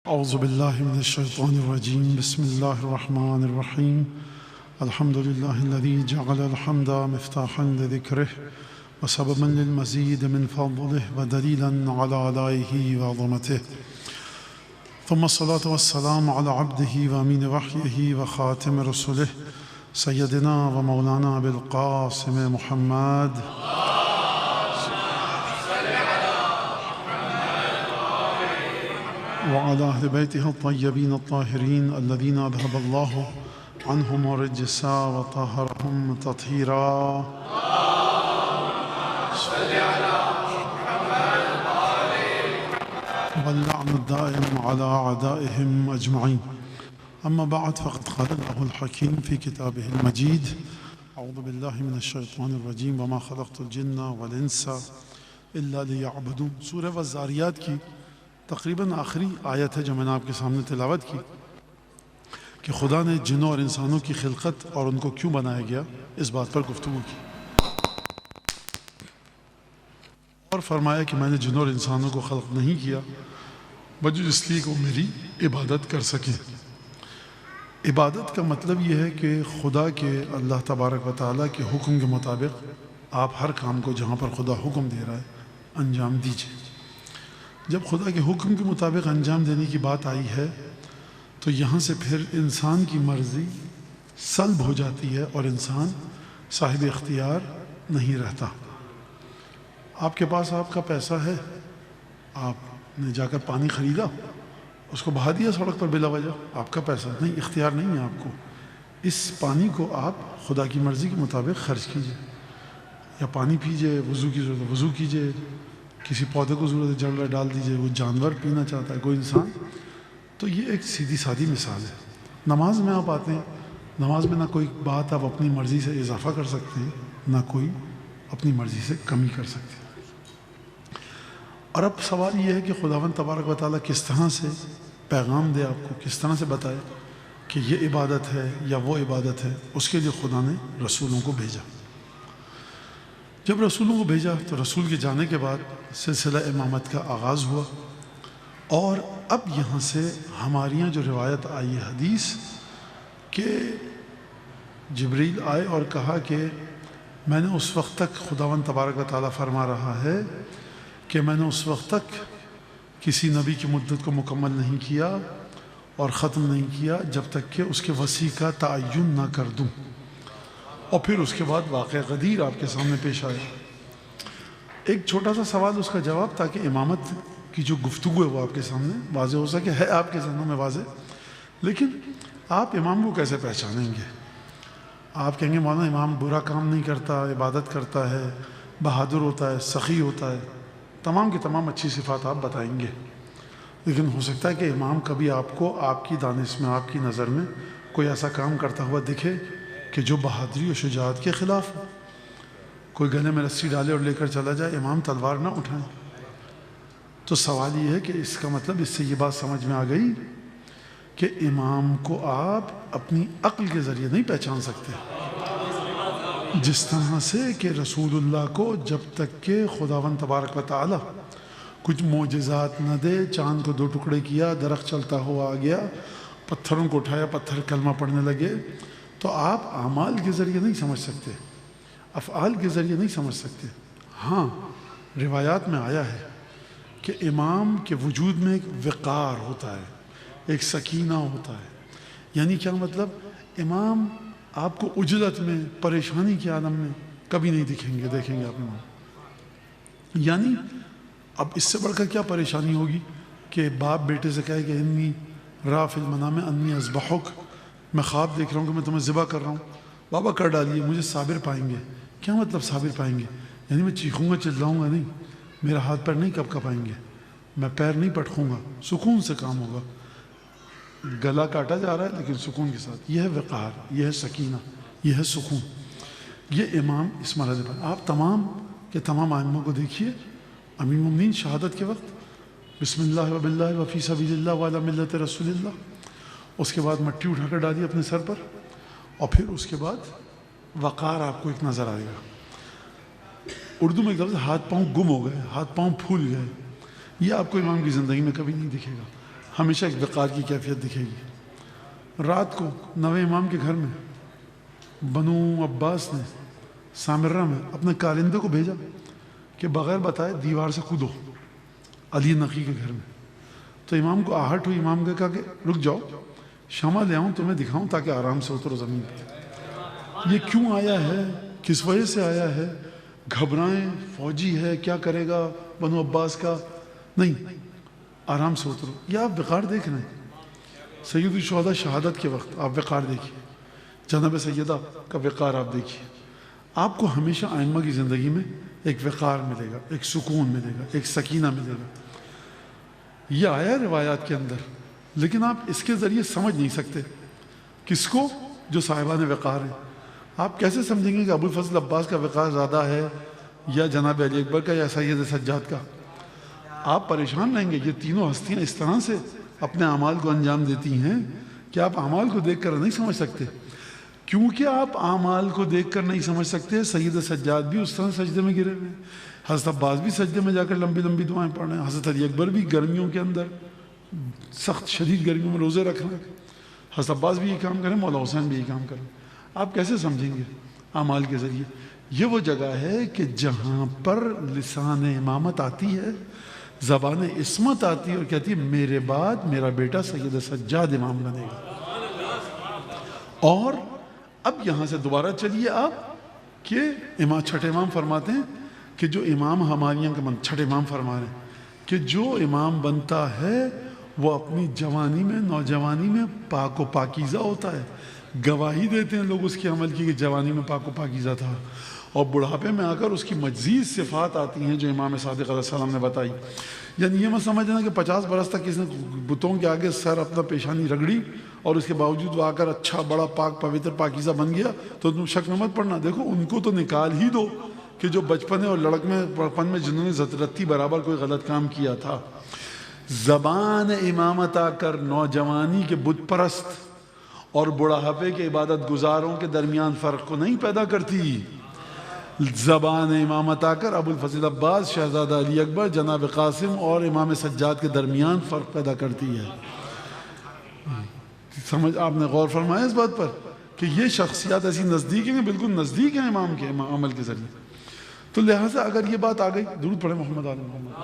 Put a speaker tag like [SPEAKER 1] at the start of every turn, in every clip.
[SPEAKER 1] أعوذ بالله من الشيطان الرجيم بسم الله الرحمن الرحيم الحمد لله الذي جعل الحمد مفتاحا لذكره وسببا للمزيد من فضله ودليلا على آلائه وعظمته ثم الصلاة والسلام على عبده وأمين وحيه وخاتم رسله سيدنا ومولانا أبي القاسم محمد وعلى أهل بيته الطيبين الطاهرين الذين أذهب الله عنهم الرجس وطهرهم تطهيرا واللعن الدائم على أعدائهم أجمعين أما بعد فقد قال الله الحكيم في كتابه المجيد أعوذ بالله من الشيطان الرجيم وما خلقت الجن والإنس إلا ليعبدون سورہ والذاریات کی تقریباً آخری آیت ہے جو میں نے آپ کے سامنے تلاوت کی کہ خدا نے جنوں اور انسانوں کی خلقت اور ان کو کیوں بنایا گیا اس بات پر گفتگو کی اور فرمایا کہ میں نے جنوں اور انسانوں کو خلق نہیں کیا بجز اس لیے کہ وہ میری عبادت کر سکیں۔ عبادت کا مطلب یہ ہے کہ خدا کے اللہ تبارک و تعالیٰ کے حکم کے مطابق آپ ہر کام کو جہاں پر خدا حکم دے رہا ہے انجام دیجیے۔ جب خدا کے حکم کے مطابق انجام دینے کی بات آئی ہے تو یہاں سے پھر انسان کی مرضی سلب ہو جاتی ہے اور انسان صاحب اختیار نہیں رہتا۔ آپ کے پاس آپ کا پیسہ ہے، آپ نے جا کر پانی خریدا، اس کو بہا دیا سڑک پر بلا وجہ، آپ کا پیسہ نہیں، اختیار نہیں ہے آپ کو۔ اس پانی کو آپ خدا کی مرضی کے مطابق خرچ کیجئے، یا پانی پیجئے، وضو کی ضرورت ہے وضو کیجئے، کسی پودے کو ضرورت ہے جڑ رہا ڈال دیجئے، وہ جانور پینا چاہتا ہے کوئی انسان۔ تو یہ ایک سیدھی سادی مثال ہے۔ نماز میں آپ آتے ہیں، نماز میں نہ کوئی بات آپ اپنی مرضی سے اضافہ کر سکتے ہیں نہ کوئی اپنی مرضی سے کمی کر سکتے ہیں۔ اور اب سوال یہ ہے کہ خداوند تبارک و تعالیٰ کس طرح سے پیغام دے آپ کو، کس طرح سے بتائے کہ یہ عبادت ہے یا وہ عبادت ہے۔ اس کے لیے خدا نے رسولوں کو بھیجا۔ جب رسولوں کو بھیجا تو رسول کے جانے کے بعد سلسلہ امامت کا آغاز ہوا، اور اب یہاں سے ہمارے یہاں جو روایت آئی ہے حدیث کہ جبریل آئے اور کہا کہ میں نے اس وقت تک، خداوند تبارک و تعالیٰ فرما رہا ہے کہ میں نے اس وقت تک کسی نبی کی مدت کو مکمل نہیں کیا اور ختم نہیں کیا جب تک کہ اس کے وصی کا تعین نہ کر دوں۔ اور پھر اس کے بعد واقعہ غدیر آپ کے سامنے پیش آیا۔ ایک چھوٹا سا سوال، اس کا جواب، تاکہ امامت کی جو گفتگو ہے وہ آپ کے سامنے واضح ہو سکے، ہے آپ کے ذہنوں میں واضح، لیکن آپ امام کو کیسے پہچانیں گے؟ آپ کہیں گے مولانا امام برا کام نہیں کرتا، عبادت کرتا ہے، بہادر ہوتا ہے، سخی ہوتا ہے، تمام کی تمام اچھی صفات آپ بتائیں گے، لیکن ہو سکتا ہے کہ امام کبھی آپ کو آپ کی دانش میں، آپ کی نظر میں کوئی ایسا کام کرتا ہوا دکھے کہ جو بہادری و شجاعت کے خلاف ہے۔ کوئی گلے میں رسی ڈالے اور لے کر چلا جائے، امام تلوار نہ اٹھائیں۔ تو سوال یہ ہے کہ اس کا مطلب، اس سے یہ بات سمجھ میں آ گئی کہ امام کو آپ اپنی عقل کے ذریعے نہیں پہچان سکتے، جس طرح سے کہ رسول اللہ کو جب تک کہ خداوند تبارک و تعالی کچھ معجزات نہ دے، چاند کو 2 ٹکڑے کیا، درخت چلتا ہوا آ گیا، پتھروں کو اٹھایا، پتھر کلمہ پڑھنے لگے، تو آپ اعمال کے ذریعے نہیں سمجھ سکتے، افعال کے ذریعے نہیں سمجھ سکتے۔ ہاں، روایات میں آیا ہے کہ امام کے وجود میں ایک وقار ہوتا ہے، ایک سکینہ ہوتا ہے۔ یعنی کیا مطلب؟ امام آپ کو عجلت میں، پریشانی کے عالم میں کبھی نہیں دیکھیں گے آپ امام۔ یعنی اب اس سے بڑھ کر کیا پریشانی ہوگی کہ باپ بیٹے سے کہے کہ انی را فی المنام انی اذبحک، میں خواب دیکھ رہا ہوں کہ میں تمہیں ذبح کر رہا ہوں، بابا کر ڈالیے، مجھے صابر پائیں گے۔ کیا مطلب صابر پائیں گے؟ یعنی میں چیخوں گا، چلاؤں گا نہیں، میرا ہاتھ پیر نہیں کب پائیں گے، میں پیر نہیں پٹکوں گا، سکون سے کام ہوگا، گلا کاٹا جا رہا ہے لیکن سکون کے ساتھ۔ یہ ہے وقار، یہ ہے سکینہ، یہ ہے سکون۔ یہ امام اس مرحلے پر، آپ تمام کے تمام ائمہ کو دیکھیے، امیر المومنین شہادت کے وقت بسم اللہ و باللہ و فی سبیل اللہ و علی ملت رسول اللہ، اس کے بعد مٹی اٹھا کر ڈالی اپنے سر پر، اور پھر اس کے بعد وقار آپ کو ایک نظر آئے گا۔ اردو میں ایک لفظ ہاتھ پاؤں گم ہو گئے، ہاتھ پاؤں پھول گئے، یہ آپ کو امام کی زندگی میں کبھی نہیں دکھے گا۔ ہمیشہ ایک وقار کی کیفیت دکھے گی۔ رات کو نویں امام کے گھر میں بنو عباس نے سامرہ میں اپنے کارندے کو بھیجا کہ بغیر بتائے دیوار سے کودو علی نقی کے گھر میں۔ تو امام کو آہٹ ہوئی، امام نے کہا کہ رک جاؤ، شمع لے آؤں تمہیں دکھاؤں تاکہ آرام سے اترو زمین پہ۔ یہ کیوں آیا ہے، کس وجہ سے آیا ہے؟ گھبرائیں، فوجی ہے، کیا کرے گا بنو عباس کا؟ نہیں، آرام سے اترو۔ یہ آپ وقار دیکھ رہے ہیں، سید الشہداء شہادت کے وقت آپ وقار دیکھیے، جناب سیدہ کا وقار آپ دیکھیے۔ آپ کو ہمیشہ ائمہ کی زندگی میں ایک وقار ملے گا، ایک سکون ملے گا، ایک سکینہ ملے گا۔ یہ آیا روایات کے اندر، لیکن آپ اس کے ذریعے سمجھ نہیں سکتے کس کو؟ جو صاحبان وقار ہیں۔ آپ کیسے سمجھیں گے کہ ابو الفضل عباس کا وقار زیادہ ہے یا جناب علی اکبر کا یا سید سجاد کا؟ آپ پریشان رہیں گے۔ یہ تینوں ہستیاں اس طرح سے اپنے اعمال کو انجام دیتی ہیں کہ آپ اعمال کو دیکھ کر نہیں سمجھ سکتے۔ کیونکہ آپ اعمال کو دیکھ کر نہیں سمجھ سکتے، سید سجاد بھی اس طرح سجدے میں گرے ہوئے ہیں، حضرت عباس بھی سجدے میں جا کر لمبی لمبی دعائیں پڑھ رہے ہیں، حضرت علی اکبر بھی گرمیوں کے اندر سخت شدید گرمیوں میں روزے رکھ رہے ہیں، حضرت عباس بھی یہ کام کریں، مولا حسین بھی یہ کام کریں۔ آپ کیسے سمجھیں گے اعمال کے ذریعے؟ یہ وہ جگہ ہے کہ جہاں پر لسان امامت آتی ہے، زبان عصمت آتی ہے اور کہتی ہے میرے بعد میرا بیٹا سید سجاد امام بنے گا۔ اور اب یہاں سے دوبارہ چلیے آپ کہ چھٹے امام فرماتے ہیں کہ جو امام ہمارے یہاں کا چھٹے امام فرما رہے ہیں کہ جو امام بنتا ہے وہ اپنی جوانی میں، نوجوانی میں پاک و پاکیزہ ہوتا ہے، گواہی دیتے ہیں لوگ اس کے عمل کی کہ جوانی میں پاک و پاکیزہ تھا، اور بڑھاپے میں آ کر اس کی مزید صفات آتی ہیں جو امام صادق علیہ السلام نے بتائی۔ یعنی یہ مت سمجھنا کہ 50 برس تک کس نے بتوں کے آگے سر اپنا پیشانی رگڑی اور اس کے باوجود وہ آ کر اچھا بڑا پاک پوتر پاکیزہ بن گیا تو تم شک میں مت پڑنا۔ دیکھو ان کو تو نکال ہی دو کہ جو بچپن اور لڑک میں پڑپن میں جنہوں نے رتی برابر کوئی غلط کام کیا تھا۔ زبان امامت آ کر نوجوانی کے بت پرست اور بڑھاپے کے عبادت گزاروں کے درمیان فرق کو نہیں پیدا کرتی، زبان امامت آ کر ابو الفضل عباس، شہزادہ علی اکبر، جناب قاسم اور امام سجاد کے درمیان فرق پیدا کرتی ہے۔ سمجھ آپ نے غور فرمایا اس بات پر کہ یہ شخصیات ایسی نزدیک ہیں، بالکل نزدیک ہیں امام کے عمل کے ذریعے۔ تو لہٰذا اگر یہ بات آ گئی، درود پڑھیں محمد آل محمد۔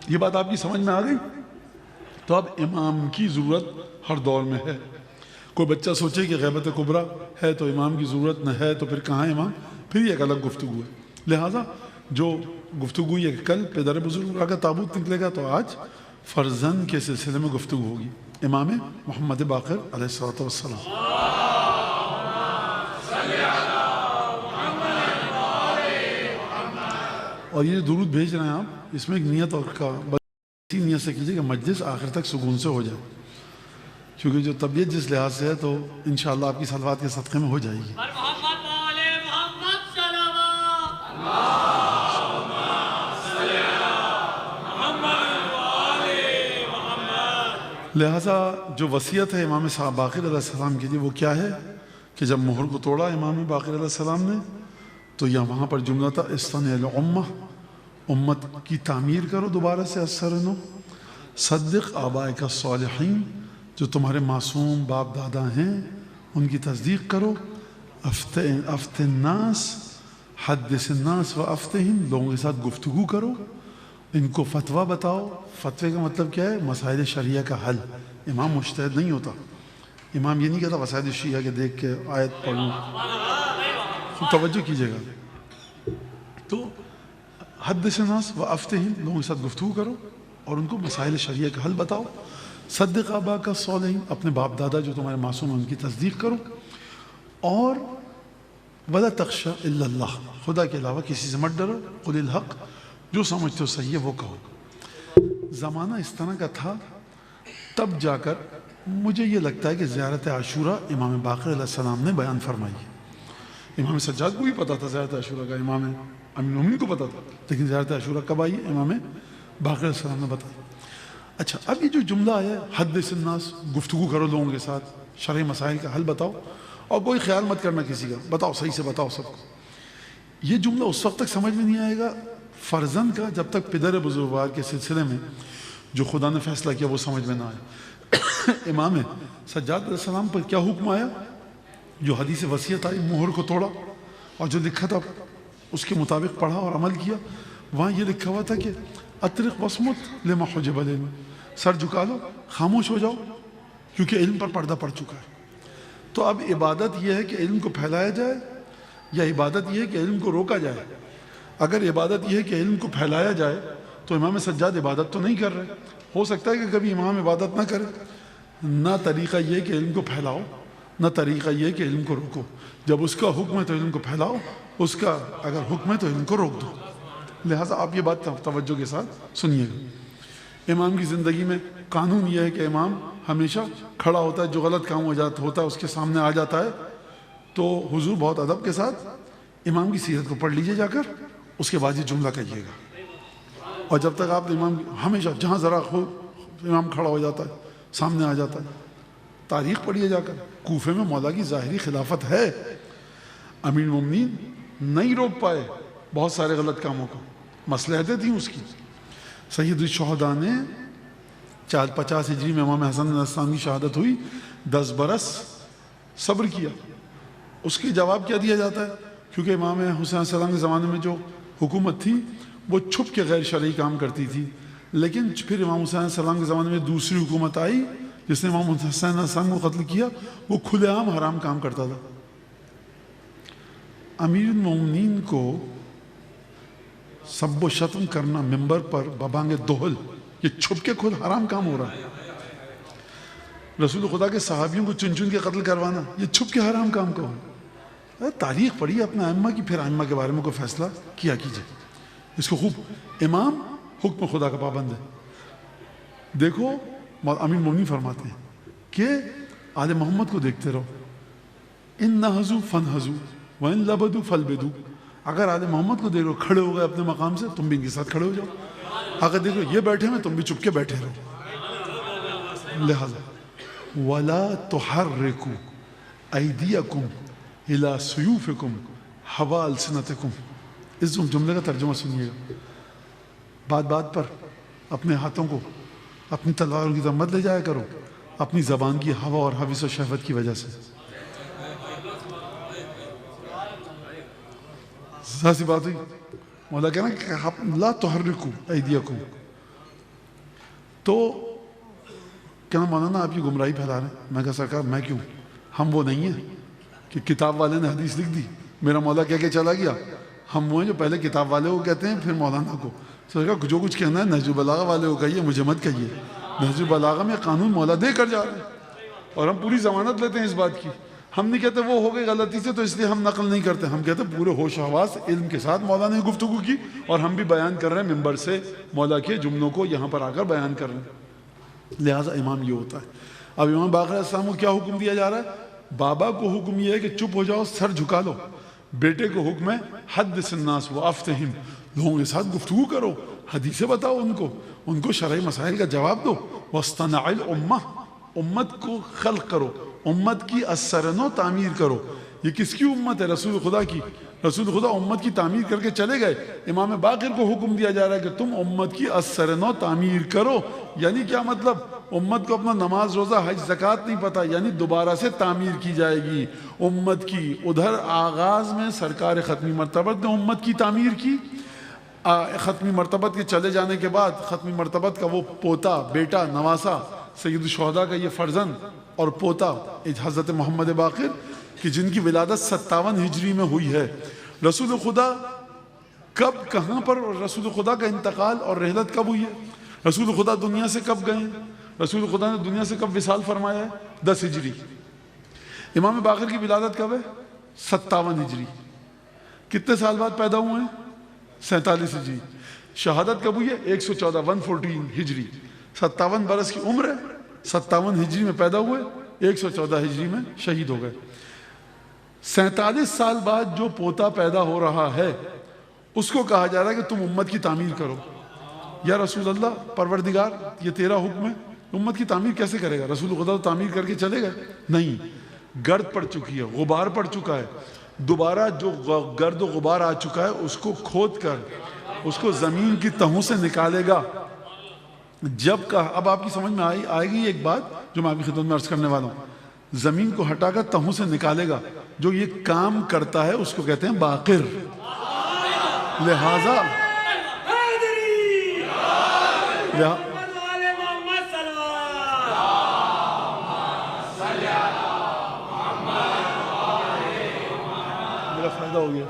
[SPEAKER 1] یہ بات آپ کی سمجھ میں آ گئی تو اب امام کی ضرورت ہر دور میں ہے۔ کوئی بچہ سوچے کہ غیبت کبریٰ ہے تو امام کی ضرورت نہ ہے تو پھر کہاں امام؟ پھر یہ ایک الگ گفتگو ہے۔ لہٰذا جو گفتگو یہ کل پدر بزرگ کا تابوت نکلے گا تو آج فرزند کے سلسلے میں گفتگو ہوگی، امام محمد باقر علیہ الصلوۃ والسلام۔ اور یہ درود بھیج رہے ہیں آپ، اس میں ایک نیت اور کا اسی نیت سے کیجئے کہ مجلس آخر تک سکون سے ہو جائے، کیونکہ جو طبیعت جس لحاظ سے ہے تو انشاءاللہ آپ کی صلوات کے صدقے میں ہو جائے گی۔ لہٰذا جو وصیت ہے امام صاحب باقر علیہ السلام کے لیے وہ کیا ہے کہ جب مہر کو توڑا امام باقر علیہ السلام نے تو یہاں وہاں پر جملہ تھا استنع الامہ، امت کی تعمیر کرو دوبارہ سے اثر نو، صدق آبائک الصالحین، جو تمہارے معصوم باپ دادا ہیں ان کی تصدیق کرو، افت الناس، حدث الناس و افتہم، لوگوں کے ساتھ گفتگو کرو، ان کو فتویٰ بتاؤ۔ فتوے کا مطلب کیا ہے؟ مسائل شریعہ کا حل۔ امام مجتہد نہیں ہوتا، امام یہ نہیں کہتا وسائل شیعہ کے دیکھ کے آیت پڑھوں، توجہ کیجئے گا۔ تو حدث الناس و افتہم، لوگوں کے ساتھ گفتگو کرو اور ان کو مسائل شریعہ کا حل بتاؤ۔ صدق آباک الصالحین، اپنے باپ دادا جو تمہارے معصوم ہیں ان کی تصدیق کرو، اور ولا تخشى الا اللہ، خدا کے علاوہ کسی سے مت ڈرو، قل الحق، جو سمجھتے ہو صحیح ہے وہ کہو۔ زمانہ اس طرح کا تھا، تب جا کر مجھے یہ لگتا ہے کہ زیارت عاشوراء امام باقر علیہ السلام نے بیان فرمائی ہے۔ امام سجاد کو بھی پتا تھا زیارت عاشوراء کا، امام امین المومنین کو پتا تھا، لیکن زیارت عاشوراء کب آئی ہے؟ امام باقر علیہ السلام نے بتایا۔ اچھا، اب یہ جو جملہ ہے حدث الناس، گفتگو کرو لوگوں کے ساتھ، شرعی مسائل کا حل بتاؤ، اور کوئی خیال مت کرنا کسی کا، بتاؤ صحیح سے بتاؤ سب کو۔ یہ جملہ اس وقت تک سمجھ میں نہیں آئے گا فرزند کا جب تک پدر بزرگوار کے سلسلے میں جو خدا نے فیصلہ کیا وہ سمجھ میں نہ آئے۔ امام سجاد علیہ السلام پر کیا حکم آیا؟ جو حدیث وصیت آئی، مہر کو توڑا اور جو لکھا تھا اس کے مطابق پڑھا اور عمل کیا۔ وہاں یہ لکھا ہوا تھا کہ اطرق وصمت لما حجب العلم، سر جھکا لو، خاموش ہو جاؤ، کیونکہ علم پر پردہ پڑ چکا ہے۔ تو اب عبادت یہ ہے کہ علم کو پھیلایا جائے یا عبادت یہ ہے کہ علم کو روکا جائے؟ اگر عبادت یہ ہے کہ علم کو پھیلایا جائے تو امام سجاد عبادت تو نہیں کر رہے۔ ہو سکتا ہے کہ کبھی امام عبادت نہ کرے۔ نہ طریقہ یہ کہ علم کو پھیلاؤ، نہ طریقہ یہ کہ علم کو روکو۔ جب اس کا حکم ہے تو علم کو پھیلاؤ، اس کا اگر حکم ہے تو علم کو روک دو۔ لہٰذا آپ یہ بات توجہ کے ساتھ سنیے گا۔ امام کی زندگی میں قانون یہ ہے کہ امام ہمیشہ کھڑا ہوتا ہے، جو غلط کام ہوتا ہے اس کے سامنے آ جاتا ہے تو حضور بہت ادب کے ساتھ امام کی سیرت کو پڑھ لیجئے جا کر، اس کے بعد یہ جملہ کہیے گا۔ اور جب تک آپ امام ہمیشہ جہاں ذرا امام کھڑا ہو جاتا ہے سامنے آ جاتا ہے، تاریخ پڑھیے جا کر۔ کوفے میں مولا کی ظاہری خلافت ہے، امیر المومنین نہیں روک پائے بہت سارے غلط کاموں کو، مصلحتیں تھیں اس کی۔ سید الشہداء نے 50 ہجری میں امام حسن علیہ السلام کی شہادت ہوئی، 10 برس صبر کیا۔ اس کے جواب کیا دیا جاتا ہے؟ کیونکہ امام حسین علیہ السلام کے زمانے میں جو حکومت تھی وہ چھپ کے غیر شرعی کام کرتی تھی، لیکن پھر امام حسین علیہ السلام کے زمانے میں دوسری حکومت آئی جس نے امام حسین علیہ السلام کو قتل کیا، وہ کھلے عام حرام کام کرتا تھا۔ امیر المومنین کو سب و شتم کرنا ممبر پر ببانگ دہل، یہ چھپ کے خود حرام کام ہو رہا ہے۔ رسول خدا کے صحابیوں کو چن چن کے قتل کروانا، یہ چھپ کے حرام کام کا ہو۔ تاریخ پڑھی اپنے ائمہ کی، پھر ائمہ کے بارے میں کوئی فیصلہ کیا کیجئے۔ اس کو خوب، امام حکم خدا کا پابند ہے۔ دیکھو امیر مومنین فرماتے ہیں کہ آل محمد کو دیکھتے رہو، ان نہزو فنہزو وان لبدو فلبدو۔ اگر آل محمد کو دیکھو کھڑے ہو گئے اپنے مقام سے، تم بھی ان کے ساتھ کھڑے ہو جاؤ۔ اگر دیکھو یہ بیٹھے ہیں تم بھی چپ کے بیٹھے رہو۔ لہذا وَلَا تُحَرِّكُوا أَيْدِيَكُمْ إِلَىٰ سُيُوفِكُمْ هَوَىٰ أَلْسِنَتِكُمْ۔ اس جملے کا ترجمہ سنیے گا۔ بات بات پر اپنے ہاتھوں کو اپنی تلواروں کی طرف مت لے جایا کرو، اپنی زبان کی ہوا اور حوث و شہوت کی وجہ سے۔ ظاہر سی بات ہوئی، مولا کہنا کہ لا تحرکوا ایدیکم۔ تو کہنا مولانا آپ کی گمراہی پھیلا رہے ہیں۔ میں کہا سرکار میں کیوں؟ ہم وہ نہیں ہیں کہ کتاب والے نے حدیث لکھ دی میرا مولا کہہ کے چلا گیا۔ ہم وہ ہیں جو پہلے کتاب والے کو کہتے ہیں پھر مولانا کو۔ سرکار جو کچھ کہنا ہے نہج البلاغہ والے کو کہیے، مجھے مت کہیے۔ نہج البلاغہ میں قانون مولا دے کر جا رہے ہیں اور ہم پوری ضمانت لیتے ہیں اس بات کی۔ ہم نہیں کہتے وہ ہو گئی غلطی سے تو اس لیے ہم نقل نہیں کرتے، ہم کہتے پورے ہوش و حواس علم کے ساتھ مولا نے گفتگو کی اور ہم بھی بیان کر رہے ہیں ممبر سے مولا کے جملوں کو یہاں پر آ کر بیان کر رہے ہیں۔ لہٰذا امام یہ ہوتا ہے۔ اب امام باقر علیہ السلام کو کیا حکم دیا جا رہا ہے؟ بابا کو حکم یہ ہے کہ چپ ہو جاؤ، سر جھکا لو۔ بیٹے کو حکم ہے حدث الناس وافتہم، لوگوں کے ساتھ گفتگو کرو، حدیثیں بتاؤ ان کو شرعی مسائل کا جواب دو۔ واصطنع الامہ، امت کو خلق کرو، امت کی السرنو تعمیر کرو۔ یہ کس کی امت ہے؟ رسول خدا کی۔ رسول خدا امت کی تعمیر کر کے چلے گئے، امام باقر کو حکم دیا جا رہا ہے کہ تم امت کی السرنو تعمیر کرو۔ یعنی کیا مطلب؟ امت کو اپنا نماز روزہ حج زکوٰۃ نہیں پتہ، یعنی دوبارہ سے تعمیر کی جائے گی امت کی۔ ادھر آغاز میں سرکار ختمی مرتبت نے امت کی تعمیر کی، ختمی مرتبت کے چلے جانے کے بعد ختمی مرتبت کا وہ پوتا بیٹا نواسا سید الشہداء کا یہ فرزند اور پوتا حضرت محمد باقر کہ جن کی ولادت 57 ہجری میں ہوئی ہے۔ رسول خدا کب کہاں پر، رسول خدا کا انتقال اور رحلت کب ہوئی ہے؟ رسول خدا دنیا سے کب گئے ہیں؟ رسول خدا نے دنیا سے کب وصال فرمایا ہے؟ 10 ہجری۔ امام باقر کی ولادت کب ہے؟ 57 ہجری۔ کتنے سال بعد پیدا ہوئے ہیں؟ 47 ہجری۔ شہادت کب ہوئی ہے؟ 114 ہجری۔ 57 برس کی عمر ہے، 57 ہجری میں پیدا ہوئے، 114 ہجری میں شہید ہو گئے۔ 47 سال بعد جو پوتا پیدا ہو رہا ہے اس کو کہا جا رہا ہے کہ تم امت کی تعمیر کرو۔ یا رسول اللہ پروردگار یہ تیرا حکم ہے، امت کی تعمیر کیسے کرے گا؟ رسول خدا تو تعمیر کر کے چلے گئے؟ نہیں، گرد پڑ چکی ہے، غبار پڑ چکا ہے، دوبارہ جو گرد و غبار آ چکا ہے اس کو کھود کر اس کو زمین کی تہوں سے نکالے گا. جب کہا, اب آپ کی سمجھ میں آئے گی ایک بات جو میں آپ کی خدمت میں عرض کرنے والا ہوں. زمین کو ہٹا کر تہوں سے نکالے گا. جو یہ کام کرتا ہے اس کو کہتے ہیں باقر. لہذا میرا فائدہ ہو گیا.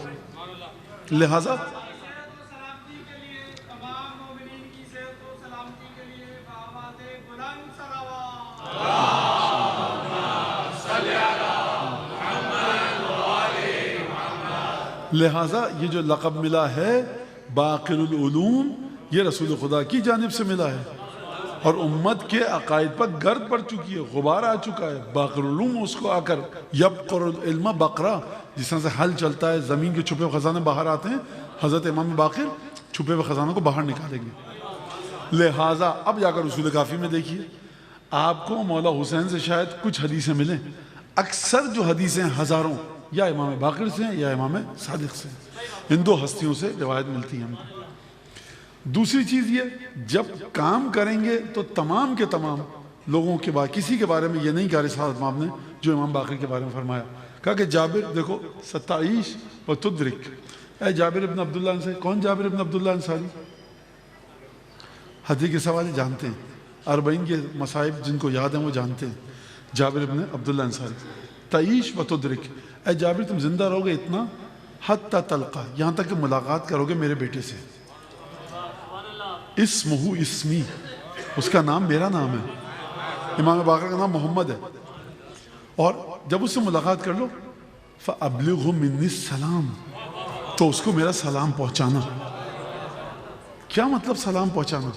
[SPEAKER 1] لہذا یہ جو لقب ملا ہے باقر العلوم یہ رسول خدا کی جانب سے ملا ہے اور امت کے عقائد پر گرد پڑ چکی ہے, غبار آ چکا ہے. باقر العلوم اس کو آ کر یبقر العلم بقرہ, جس طرح سے حل چلتا ہے زمین کے چھپے ہوئے خزانے باہر آتے ہیں, حضرت امام باقر چھپے ہوئے خزانوں کو باہر نکالیں گے. لہٰذا اب جا کر اصول کافی میں دیکھیے, آپ کو مولا حسین سے شاید کچھ حدیثیں ملیں, اکثر جو حدیثیں ہزاروں یا امام باقر سے ہیں یا امام صادق سے, ان دو ہستیوں سے روایت ملتی ہے ہم کو. دوسری چیز یہ, جب کام کریں گے تو تمام کے تمام لوگوں کے بعد کسی کے بارے میں یہ نہیں کہا رسالت مآب نے جو امام باقر کے بارے میں فرمایا. کہا کہ جابر دیکھو ستائش و تدرک, اے جابر ابن عبداللہ انصاری. کون جابر ابن عبداللہ انصاری؟ حدیث کے سوال جانتے ہیں, 40 کے مصائب جن کو یاد ہیں وہ جانتے ہیں. جابر ابن عبداللہ انصاری, تعیش و تدرک, اے جابر تم زندہ رہو گے اتنا حتی تلقا, یہاں تک کہ ملاقات کرو گے میرے بیٹے سے. اسمہ اسمی, اس کا نام میرا نام ہے. امام باقر کا نام محمد ہے. اور جب اس سے ملاقات کر لو فَأَبْلِغْهُ مِنِّي السَّلَامِ, تو اس کو میرا سلام پہنچانا. کیا مطلب سلام پہنچانا؟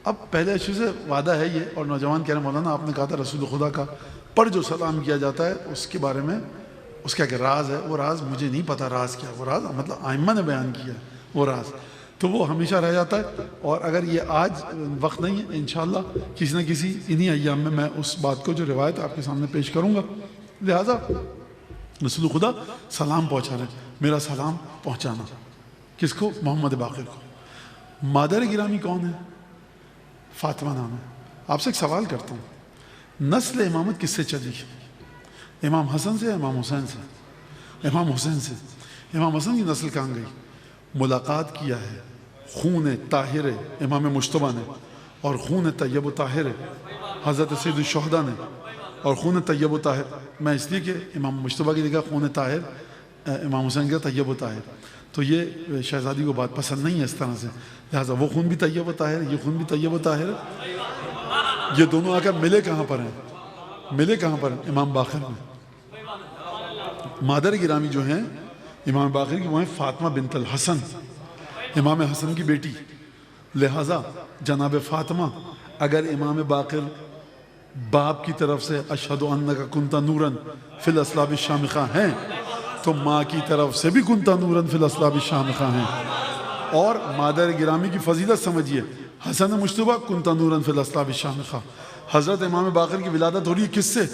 [SPEAKER 1] اب پہلے اشیاء سے وعدہ ہے یہ, اور نوجوان کہہ رہے ہیں مولانا آپ نے کہا تھا رسول خدا کا پر جو سلام کیا جاتا ہے اس کے بارے میں اس کا کہ راز ہے, وہ راز مجھے نہیں پتا راز کیا, وہ راز مطلب ائمہ نے بیان کیا ہے وہ راز, تو وہ ہمیشہ رہ جاتا ہے. اور اگر یہ آج وقت نہیں ہے انشاءاللہ کسی نہ کسی انہی ایام میں اس بات کو جو روایت آپ کے سامنے پیش کروں گا. لہٰذا رسول خدا سلام پہنچا رہے ہیں, میرا سلام پہنچانا. کس کو؟ محمد باقر کو. مادر گرامی کون ہے؟ فاطمہ نام ہے. آپ سے ایک سوال کرتا ہوں, نسل امامت کس سے چلی؟ امام حسن سے یا امام حسین سے؟ امام حسین سے. امام حسن کی نسل کہاں گئی؟ ملاقات کیا ہے خون طاہر امام مجتبیٰ نے, اور خون طیب و طاہر حضرت سید الشہداء نے, اور خون طیب و طاہر, میں اس لیے کہ امام مجتبیٰ کی جگہ خون طاہر, امام حسین کا طیب و طاہر, تو یہ شہزادی کو بات پسند نہیں ہے اس طرح سے. لہٰذا وہ خون بھی طیب و طاہر, یہ خون بھی طیب و طاہر ہے. یہ دونوں آ کر ملے کہاں پر ہیں؟ ملے کہاں پر ہیں؟ امام باقر میں. مادر گرامی جو ہیں امام باقر کی وہ ہیں فاطمہ بنت الحسن, امام حسن کی بیٹی. لہٰذا جناب فاطمہ اگر امام باقر باپ کی طرف سے اشہد انک کنت نوراً فی الاصلاب الشامخہ ہیں, تو ماں کی طرف سے بھی کنت نوراً فی الاصلاب الشامخہ ہیں. اور مادر گرامی کی فضیلت سمجھیے, حسن مجتبیٰ کنت نوراً فی الاصلاب الشامخہ. حضرت امام باقر کی ولادت ہو رہی ہے کس سے؟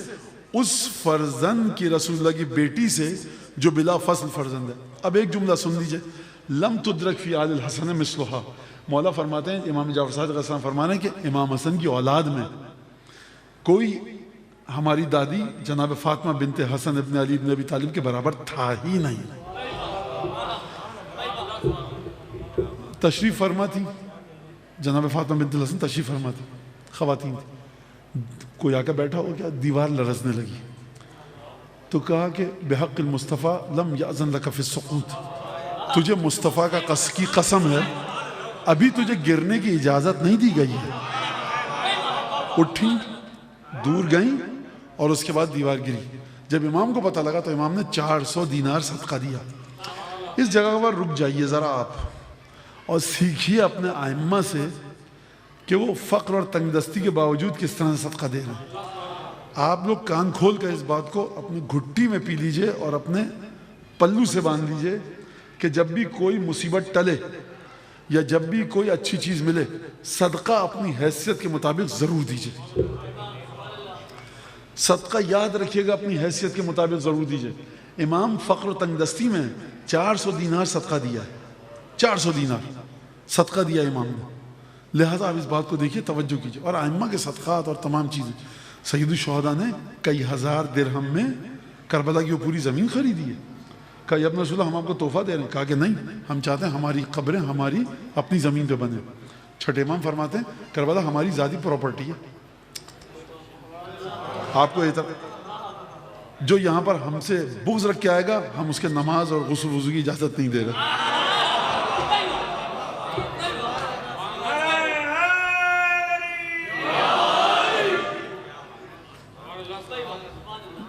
[SPEAKER 1] اس فرزند کی رسول اللہ کی بیٹی سے جو بلا فصل فرزند ہے. اب ایک جملہ سن لیجئے, لم تدرک فی آل الحسن مثلہا. مولا فرماتے ہیں, امام جعفر صادق علیہ السلام فرمانے ہیں کہ امام حسن کی اولاد میں کوئی ہماری دادی جناب فاطمہ بنت حسن ابن علی ابن ابی طالب کے برابر تھا ہی نہیں. تشریف فرما تھی جناب فاطمہ بنت الحسن, تشریف فرما تھی, خواتین تھی. کوئی آ کر بیٹھا ہو کیا, دیوار لرزنے لگی, تو کہا کہ بحق المصطفیٰ لم یأذن لک فی السقوط, تجھے مصطفیٰ کا کی قسم ہے ابھی تجھے گرنے کی اجازت نہیں دی گئی ہے. اٹھیں, دور گئیں, اور اس کے بعد دیوار گری. جب امام کو پتہ لگا تو امام نے 400 دینار صدقہ دیا. اس جگہ پر رک جائیے ذرا آپ, اور سیکھیے اپنے ائمہ سے کہ وہ فقر اور تنگ دستی کے باوجود کس طرح سے صدقہ دے رہے ہیں. آپ لوگ کان کھول کر اس بات کو اپنی گھٹی میں پی لیجئے اور اپنے پلو سے باندھ لیجئے کہ جب بھی کوئی مصیبت ٹلے یا جب بھی کوئی اچھی چیز ملے, صدقہ اپنی حیثیت کے مطابق ضرور دیجئے. صدقہ یاد رکھیے گا اپنی حیثیت کے مطابق ضرور دیجیے. امام فقر و تنگ دستی میں 400 دینار صدقہ دیا ہے. 400 دینار صدقہ دیا امام نے. لہذا آپ اس بات کو دیکھیے, توجہ کیجیے. اور ائمہ کے صدقات اور تمام چیزیں. سید الشہداء نے کئی ہزار درہم میں کربلا کی وہ پوری زمین خریدی ہے. کہا یا ابن رسول اللہ ہم آپ کو تحفہ دے رہے ہیں. کہا کہ نہیں, ہم چاہتے ہیں ہماری قبریں ہماری اپنی زمین پہ بنے. چھٹے امام فرماتے ہیں کربلا ہماری ذاتی پراپرٹی ہے. آپ کو جو یہاں پر ہم سے بغض رکھ کے آئے گا, ہم اس کے نماز اور غسل وضو کی اجازت نہیں دے رہے.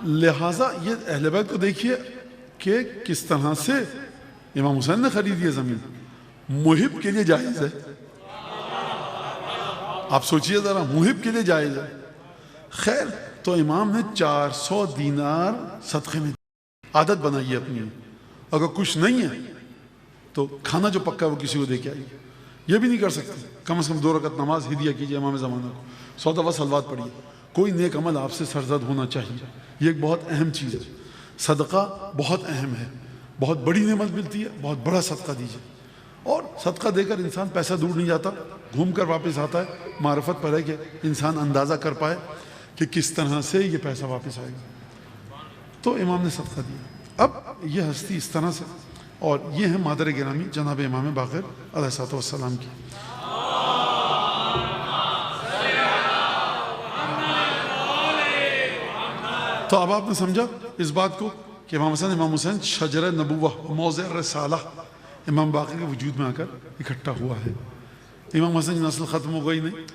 [SPEAKER 1] لہٰذا یہ اہل بیت کو دیکھیے کہ کس طرح سے امام حسین نے خریدی ہے زمین. محب کے لیے جائز ہے. آپ سوچئے ذرا, محب کے لیے جائز ہے. خیر, تو امام نے 400 دینار صدقے میں عادت بنائی ہے اپنی. اگر کچھ نہیں ہے تو کھانا جو پکا ہے وہ کسی کو دے کے آئیے. یہ بھی نہیں کر سکتے, کم از کم 2 رکعت نماز ہدیہ کیجیے امام زمانہ کو. 100 دفعہ صلوات پڑھیے. کوئی نیک عمل آپ سے سرزد ہونا چاہیے. یہ ایک بہت اہم چیز ہے. صدقہ بہت اہم ہے, بہت بڑی نعمت ملتی ہے. بہت بڑا صدقہ دیجیے. اور صدقہ دے کر انسان پیسہ دور نہیں جاتا, گھوم کر واپس آتا ہے. معرفت پر ہے کہ انسان اندازہ کر پائے کہ کس طرح سے یہ پیسہ واپس آئے گا. تو امام نے صدقہ دیا. اب یہ ہستی اس طرح سے, اور یہ ہے مادر گرامی جناب امام باقر علیہ السلام کی. تو اب آپ نے سمجھا اس بات کو کہ امام حسن امام حسین شجر نبوہ موضع رسالہ امام باقر کے وجود میں آ کر اکٹھا ہوا ہے. امام حسن کی نسل ختم ہو گئی نہیں,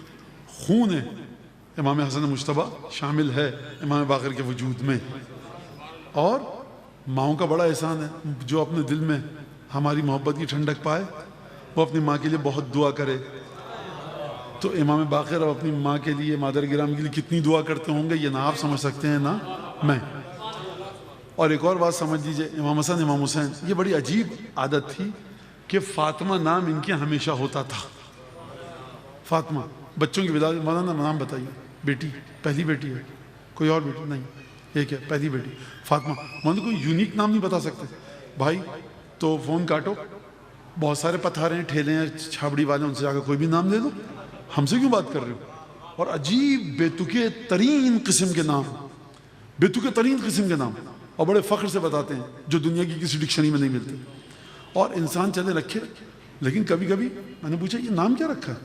[SPEAKER 1] خون ہے امام حسن مجتبیٰ شامل ہے امام باقر کے وجود میں. اور ماؤں کا بڑا احسان ہے, جو اپنے دل میں ہماری محبت کی ٹھنڈک پائے وہ اپنی ماں کے لیے بہت دعا کرے. تو امام باقر اب اپنی ماں کے لیے, مادر گرامی کے لیے کتنی دعا کرتے ہوں گے, یہ نہ آپ سمجھ سکتے ہیں نہ میں. اور ایک اور بات سمجھ لیجئے, امام حسن امام حسین یہ بڑی عجیب عادت تھی کہ فاطمہ نام ان کے ہمیشہ ہوتا تھا. فاطمہ بچوں کی ولادت, مولانا نام بتائیے. بیٹی, پہلی بیٹی ہے, کوئی اور بیٹی نہیں, ایک ہے پہلی بیٹی فاطمہ. مولانا کوئی یونیک نام نہیں بتا سکتے بھائی؟ تو فون کاٹو, بہت سارے پتھارے ہیں, ٹھیلے ہیں, چھابڑی والے, ان سے جا کر کوئی بھی نام لے لو. ہم سے کیوں بات کر رہے ہو؟ اور عجیب بے تکے ترین قسم کے نام, بے تکے ترین قسم کے نام, اور بڑے فخر سے بتاتے ہیں جو دنیا کی کسی ڈکشنری میں نہیں ملتے. اور انسان چلے رکھے, لیکن کبھی کبھی میں نے پوچھا یہ نام کیا رکھا ہے؟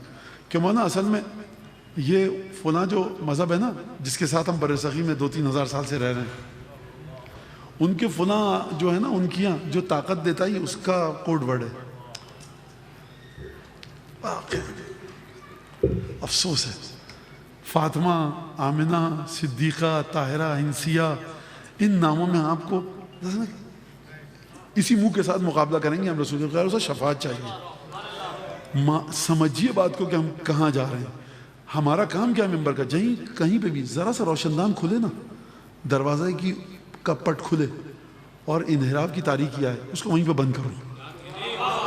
[SPEAKER 1] کہ مولانا اصل میں یہ فلاں جو مذہب ہے نا جس کے ساتھ ہم برصغیر میں 2-3 ہزار سال سے رہ رہے ہیں, ان کے فلاں جو ہے نا, ان کی جو طاقت دیتا ہے اس کا کوڈ ورڈ ہے. افسوس ہے, فاطمہ, آمنہ, صدیقہ, طاہرہ, ہنسیہ, ان ناموں میں آپ کو اسی منہ کے ساتھ مقابلہ کریں گے ہم رسول اللہ صلی اللہ علیہ وسلم. شفاعت چاہیے. سمجھیے بات کو کہ ہم کہاں جا رہے ہیں. ہمارا کام کیا ہے ممبر کا؟ کہیں پہ بھی ذرا سا روشن دان کھلے نا, دروازے کی کا پٹ کھلے اور انحراف کی تاریخی آئے, اس کو وہیں پہ بند کرو.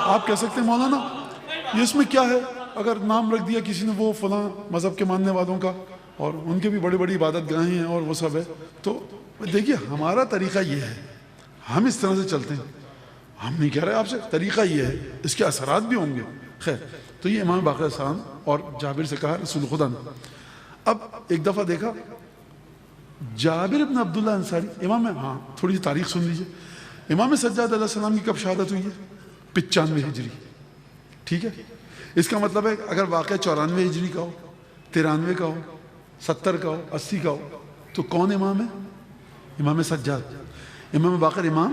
[SPEAKER 1] آپ کہہ سکتے ہیں مولانا یہ اس میں کیا ہے؟ اگر نام رکھ دیا کسی نے وہ فلاں مذہب کے ماننے والوں کا, اور ان کے بھی بڑی بڑی عبادت گاہیں ہیں اور وہ سب ہے, تو دیکھیے ہمارا طریقہ یہ ہے, ہم اس طرح سے چلتے ہیں. ہم نہیں کہہ رہے آپ سے, طریقہ یہ ہے, اس کے اثرات بھی ہوں گے. خیر, تو یہ امام باقر السلام اور جابر سے کہا رسول خدا نے. اب ایک دفعہ دیکھا جابر ابن عبداللہ انصاری, امام, ہاں تھوڑی سی تاریخ سن لیجیے. امام سجاد علیہ السلام کی کب شہادت ہوئی ہے؟ 95 ہجری. ٹھیک ہے, اس کا مطلب ہے اگر واقعہ 94 ہجری کا ہو, 93 کا ہو, 70 کا ہو, 80 کا ہو, تو کون امام ہے؟ امام سجاد. امام باقر امام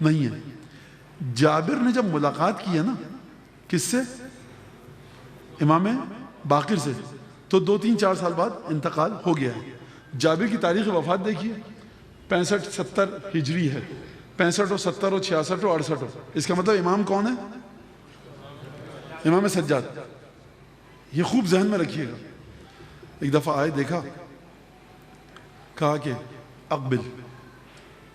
[SPEAKER 1] نہیں ہے. جابر نے جب ملاقات کی ہے نا کس سے؟ امام باقر سے, تو 2-3-4 سال بعد انتقال ہو گیا ہے. جابر کی تاریخ وفات دیکھیے, 65-70 ہجری ہے. 65 ہو, 70 ہو, 66 ہو, 68 ہو, اس کا مطلب امام کون ہے؟ امام سجاد. یہ خوب ذہن میں رکھیے گا. ایک دفعہ آئے, دیکھا, کہا کہ اقبل,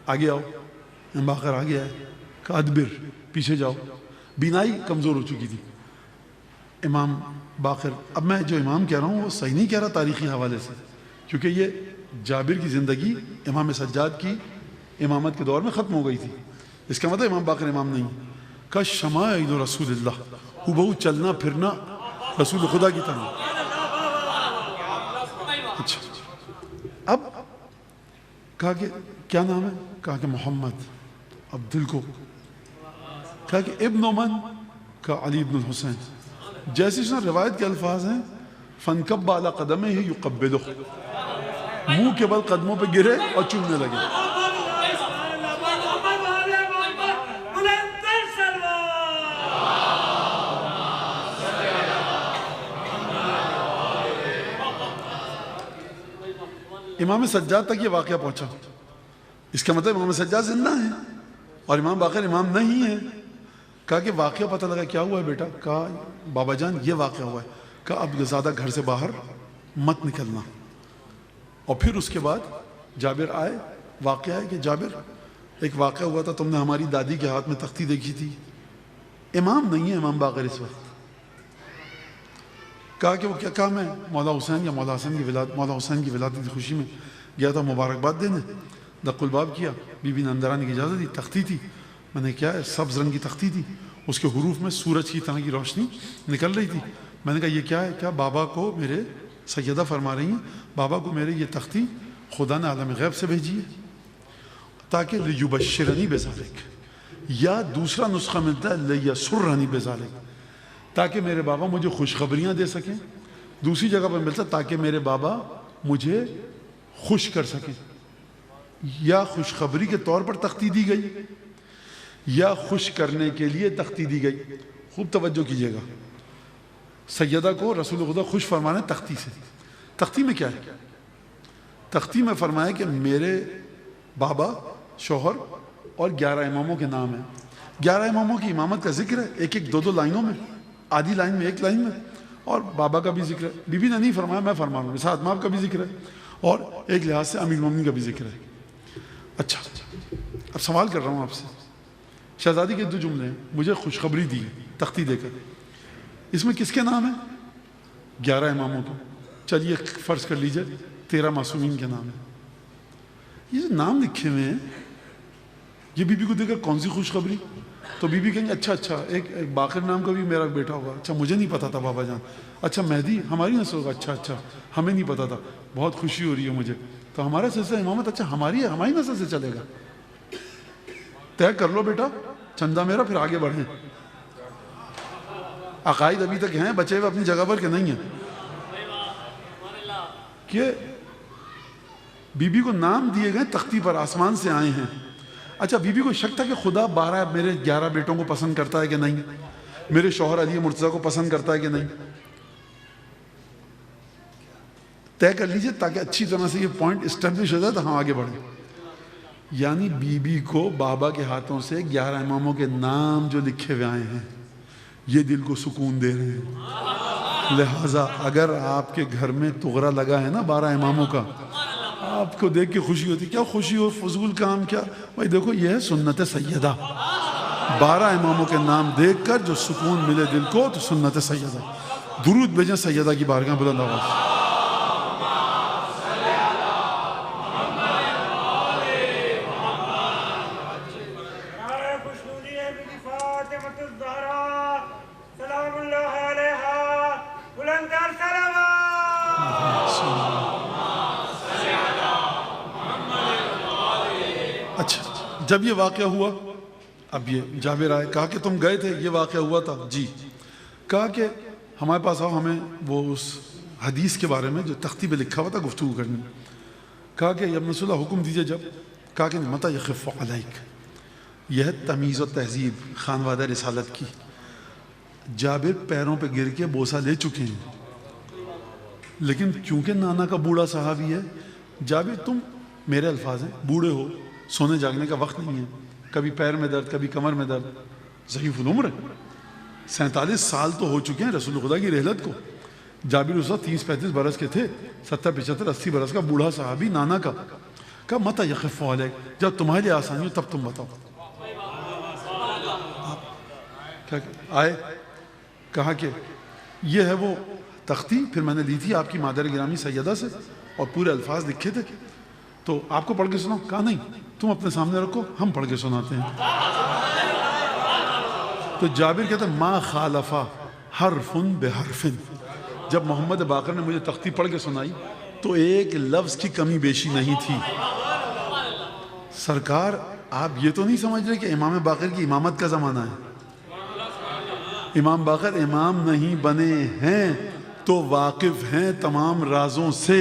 [SPEAKER 1] آگے آؤ. امام باقر آگے آئے, کہا ادبر, پیچھے جاؤ. بینائی کمزور ہو چکی تھی امام باقر. اب میں جو امام کہہ رہا ہوں وہ صحیح نہیں کہہ رہا تاریخی حوالے سے, کیونکہ یہ جابر کی زندگی امام سجاد کی امامت کے دور میں ختم ہو گئی تھی. اس کا مطلب امام باقر امام نہیں. کا شمائل رسول اللہ، ہو چلنا پھرنا رسول خدا کی طرح. اچھا اب کہا کہ کیا نام ہے؟ کہا کہ محمد. اب دل کو کہا کہ ابن من؟ کہا علی ابن الحسین. جیسی اس نے روایت کے الفاظ ہیں فَانْكَبَّ عَلَى قَدَمِهِ يُقَبِّلُهُ، منہ کے بل قدموں پہ گرے اور چومنے لگے. امام سجاد تک یہ واقعہ پہنچا. اس کا مطلب امام سجاد زندہ ہیں اور امام باقر امام نہیں ہے. کہا کہ واقعہ پتہ لگا کیا ہوا ہے بیٹا؟ کہا بابا جان یہ واقعہ ہوا ہے. کہا اب زیادہ گھر سے باہر مت نکلنا. اور پھر اس کے بعد جابر آئے. واقعہ ہے کہ جابر ایک واقعہ ہوا تھا، تم نے ہماری دادی کے ہاتھ میں تختی دیکھی تھی. امام نہیں ہے امام باقر اس وقت. کہا کہ وہ کیا کام ہے؟ مولا حسین یا مولا حسین کی ولادت کی خوشی میں گیا تھا مبارکباد دینے. دق الباب کیا، بی بی نے اندر آنے کی اجازت دی. تختی تھی، میں نے کیا ہے سبز رنگ کی تختی تھی، اس کے حروف میں سورج کی طرح کی روشنی نکل رہی تھی. میں نے کہا یہ کیا ہے؟ کیا بابا کو میرے سیدہ فرما رہی ہیں بابا کو میرے یہ تختی خدا نے عالم غیب سے بھیجی ہے تاکہ لیبشرنی بذالک، یا دوسرا نسخہ ملتا ہے لیسرنی بذالک، تاکہ میرے بابا مجھے خوشخبریاں دے سکیں. دوسری جگہ پر ملتا تاکہ میرے بابا مجھے خوش کر سکیں. یا خوشخبری کے طور پر تختی دی گئی یا خوش کرنے کے لیے تختی دی گئی. خوب توجہ کیجیے گا. سیدہ کو رسول خدا خوش فرمانے تختی سے. تختی میں کیا ہے؟ تختی میں فرمایا کہ میرے بابا، شوہر اور 11 اماموں کے نام ہیں. 11 اماموں کی امامت کا ذکر ہے، ایک ایک دو لائنوں میں، آدھی لائن میں، ایک لائن میں. اور بابا کا بھی ذکر ہے. بی بی نے نہیں فرمایا، میں فرما رہا ہوں. ساتھ ماں کا بھی ذکر ہے اور ایک لحاظ سے امیر المومنین کا بھی ذکر ہے. اچھا اب سوال کر رہا ہوں آپ سے. شہزادی کے 2 جملے ہیں. مجھے خوشخبری دی تختی دے کر. اس میں کس کے نام ہیں؟ 11 اماموں کے. چلیے فرض کر لیجئے 13 معصومین کے نام ہیں. یہ جو نام لکھے ہوئے ہیں یہ بی بی کو دے کر کون سی خوشخبری؟ تو بی بی کہیں گے اچھا ایک باقر نام کا بھی میرا بیٹا ہوگا. اچھا مجھے نہیں پتا تھا بابا جان. اچھا مہدی ہماری نسل ہوگا. اچھا ہمیں نہیں پتا تھا. بہت خوشی ہو رہی ہے مجھے. تو ہمارا سلسلہ امامت اچھا ہماری ہے، ہماری نسل سے چلے گا. طے کر لو بیٹا، چندہ میرا، پھر آگے بڑھیں. عقائد ابھی تک ہیں بچے ہوئے اپنی جگہ پر کہ نہیں ہیں؟ کہ بی بی کو نام دیے گئے تختی پر، آسمان سے آئے ہیں. اچھا بی بی کو شک تھا کہ خدا 12 میرے 11 بیٹوں کو پسند کرتا ہے کہ نہیں، میرے شوہر علی مرتضیٰ کو پسند کرتا ہے کہ نہیں. طے کر لیجئے تاکہ اچھی طرح سے یہ پوائنٹ اسٹیبلش ہو جائے تو ہم آگے بڑھیں. یعنی بی بی کو بابا کے ہاتھوں سے 11 اماموں کے نام جو لکھے ہوئے آئے ہیں یہ دل کو سکون دے رہے ہیں. لہٰذا اگر آپ کے گھر میں تغرا لگا ہے نا 12 اماموں کا، آپ کو دیکھ کے خوشی ہوتی. کیا خوشی ہو؟ فضول کام کیا بھائی. دیکھو یہ ہے سنت سیدہ. 12 اماموں کے نام دیکھ کر جو سکون ملے دل کو تو سنت سیدہ. درود بھیجیں سیدہ کی بارگاہ بلند آواز. جب یہ واقعہ ہوا اب یہ جابر آئے. کہا کہ تم گئے تھے، یہ واقعہ ہوا تھا؟ جی. کہا کہ ہمارے پاس آؤ، ہمیں وہ اس حدیث کے بارے میں جو تختی پہ لکھا ہوا تھا گفتگو کرنی. کہا کہ یا رسول اللہ حکم دیجئے. جب کہا کہ متى یخف علیک، یہ ہے تمیز و تہذیب خانوادہ رسالت کی. جابر پیروں پہ گر کے بوسہ لے چکے ہیں لیکن چونکہ نانا کا بوڑھا صحابی ہے. جابر تم، میرے الفاظ ہیں، بوڑھے ہو، سونے جاگنے کا وقت نہیں ہے. کبھی پیر میں درد، کبھی کمر میں درد. ضعیف العمر ہے. 47 سال تو ہو چکے ہیں رسول خدا کی رحلت کو. جابر اس وقت 30-35 برس کے تھے. 70-75-80 برس کا بوڑھا صحابی نانا کا. کہا متى یخف علیک، جب تمہارے لیے آسانی ہو تب تم بتاؤ. آئے. کہا کہ یہ ہے وہ تختی، پھر میں نے لی تھی آپ کی مادر گرامی سیدہ سے اور پورے الفاظ لکھے تھے. تو آپ کو پڑھ کے سناؤ؟ کہا نہیں، تم اپنے سامنے رکھو، ہم پڑھ کے سناتے ہیں. تو جابر کہتا ہے ما خالفا حرف بحرف. جب محمد باقر نے مجھے تختی پڑھ کے سنائی تو ایک لفظ کی کمی بیشی نہیں تھی. سرکار آپ یہ تو نہیں سمجھ رہے کہ امام باقر کی امامت کا زمانہ ہے؟ امام باقر امام نہیں بنے ہیں تو واقف ہیں تمام رازوں سے.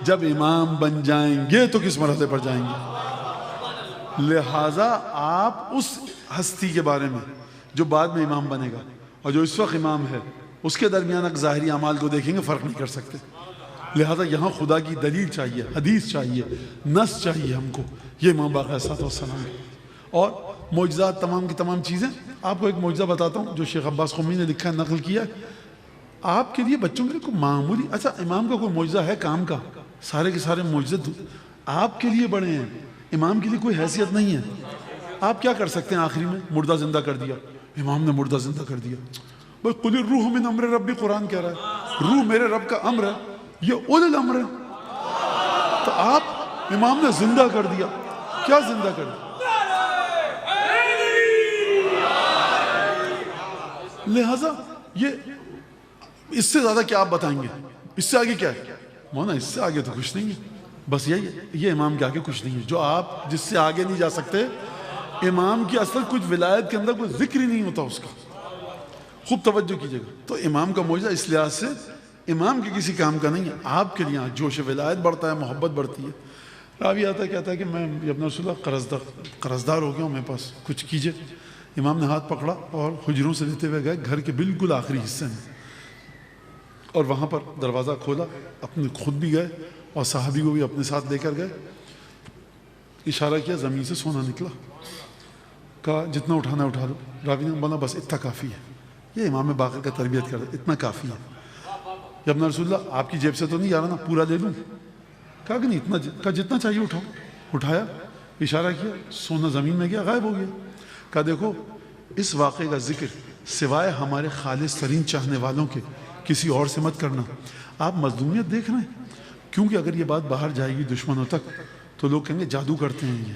[SPEAKER 1] جب امام بن جائیں گے تو کس مرحلے پر جائیں گے؟ لہٰذا آپ اس ہستی کے بارے میں جو بعد میں امام بنے گا اور جو اس وقت امام ہے اس کے درمیان اگر ظاہری اعمال کو دیکھیں گے فرق نہیں کر سکتے. لہٰذا یہاں خدا کی دلیل چاہیے، حدیث چاہیے، نص چاہیے ہم کو. یہ امام باقر علیہ السلام ہے. اور معجزات تمام کی تمام چیزیں. آپ کو ایک معجزہ بتاتا ہوں جو شیخ عباس قمی نے لکھا ہے، نقل کیا ہے. آپ کے لیے بچوں کے لیے کوئی معمولی، اچھا امام کا کوئی معجزہ ہے کام کا؟ سارے کے سارے معجزے آپ کے لیے بڑے ہیں. امام کے لیے کوئی حیثیت نہیں ہے. آپ کیا کر سکتے ہیں؟ آخری میں مردہ زندہ کر دیا. امام نے مردہ زندہ کر دیا. بس قل الروح من امر ربی، قرآن کہہ رہا ہے روح میرے رب کا امر ہے، یہ اول الامر ہے. تو آپ امام نے زندہ کر دیا. کیا زندہ کر دیا؟ لہذا یہ اس سے زیادہ کیا آپ بتائیں گے؟ اس سے آگے کیا ہے مولانا؟ اس سے آگے تو کچھ نہیں ہے. بس یہی ہے، یہ امام کے آگے کچھ نہیں ہے. جو آپ جس سے آگے نہیں جا سکتے، امام کی اصل کچھ ولایت کے اندر کوئی ذکر ہی نہیں ہوتا اس کا. خوب توجہ کیجیے گا. تو امام کا معجزہ اس لحاظ سے امام کے کسی کام کا نہیں ہے. آپ کے لیے جوش ولایت بڑھتا ہے، محبت بڑھتی ہے. راوی آتا ہے کہتا ہے کہ میں ابن رسول اللہ قرضدار ہو گیا ہوں، میرے پاس کچھ کیجیے. امام نے ہاتھ پکڑا اور حجروں سے لیتے ہوئے گئے گھر کے بالکل آخری حصے میں، اور وہاں پر دروازہ کھولا. اپنے خود بھی گئے اور صحابی کو بھی اپنے ساتھ لے کر گئے. اشارہ کیا، زمین سے سونا نکلا. کہا جتنا اٹھانا اٹھا لو. راوی نے بولا بس اتنا کافی ہے. یہ امام باقر کا تربیت کر رہا ہے، اتنا کافی ہے. یا ابن رسول اللہ آپ کی جیب سے تو نہیں جا رہا نا، پورا لے لوں؟ کہا کہ نہیں، اتنا کہا جتنا چاہیے اٹھاؤ. اٹھایا، اشارہ کیا، سونا زمین میں گیا، غائب ہو گیا. کہا دیکھو اس واقعے کا ذکر سوائے ہمارے خالص ترین چاہنے والوں کے کسی اور سے مت کرنا. آپ مظلومیت دیکھ رہے ہیں، کیونکہ اگر یہ بات باہر جائے گی دشمنوں تک تو لوگ کہیں گے جادو کرتے ہیں،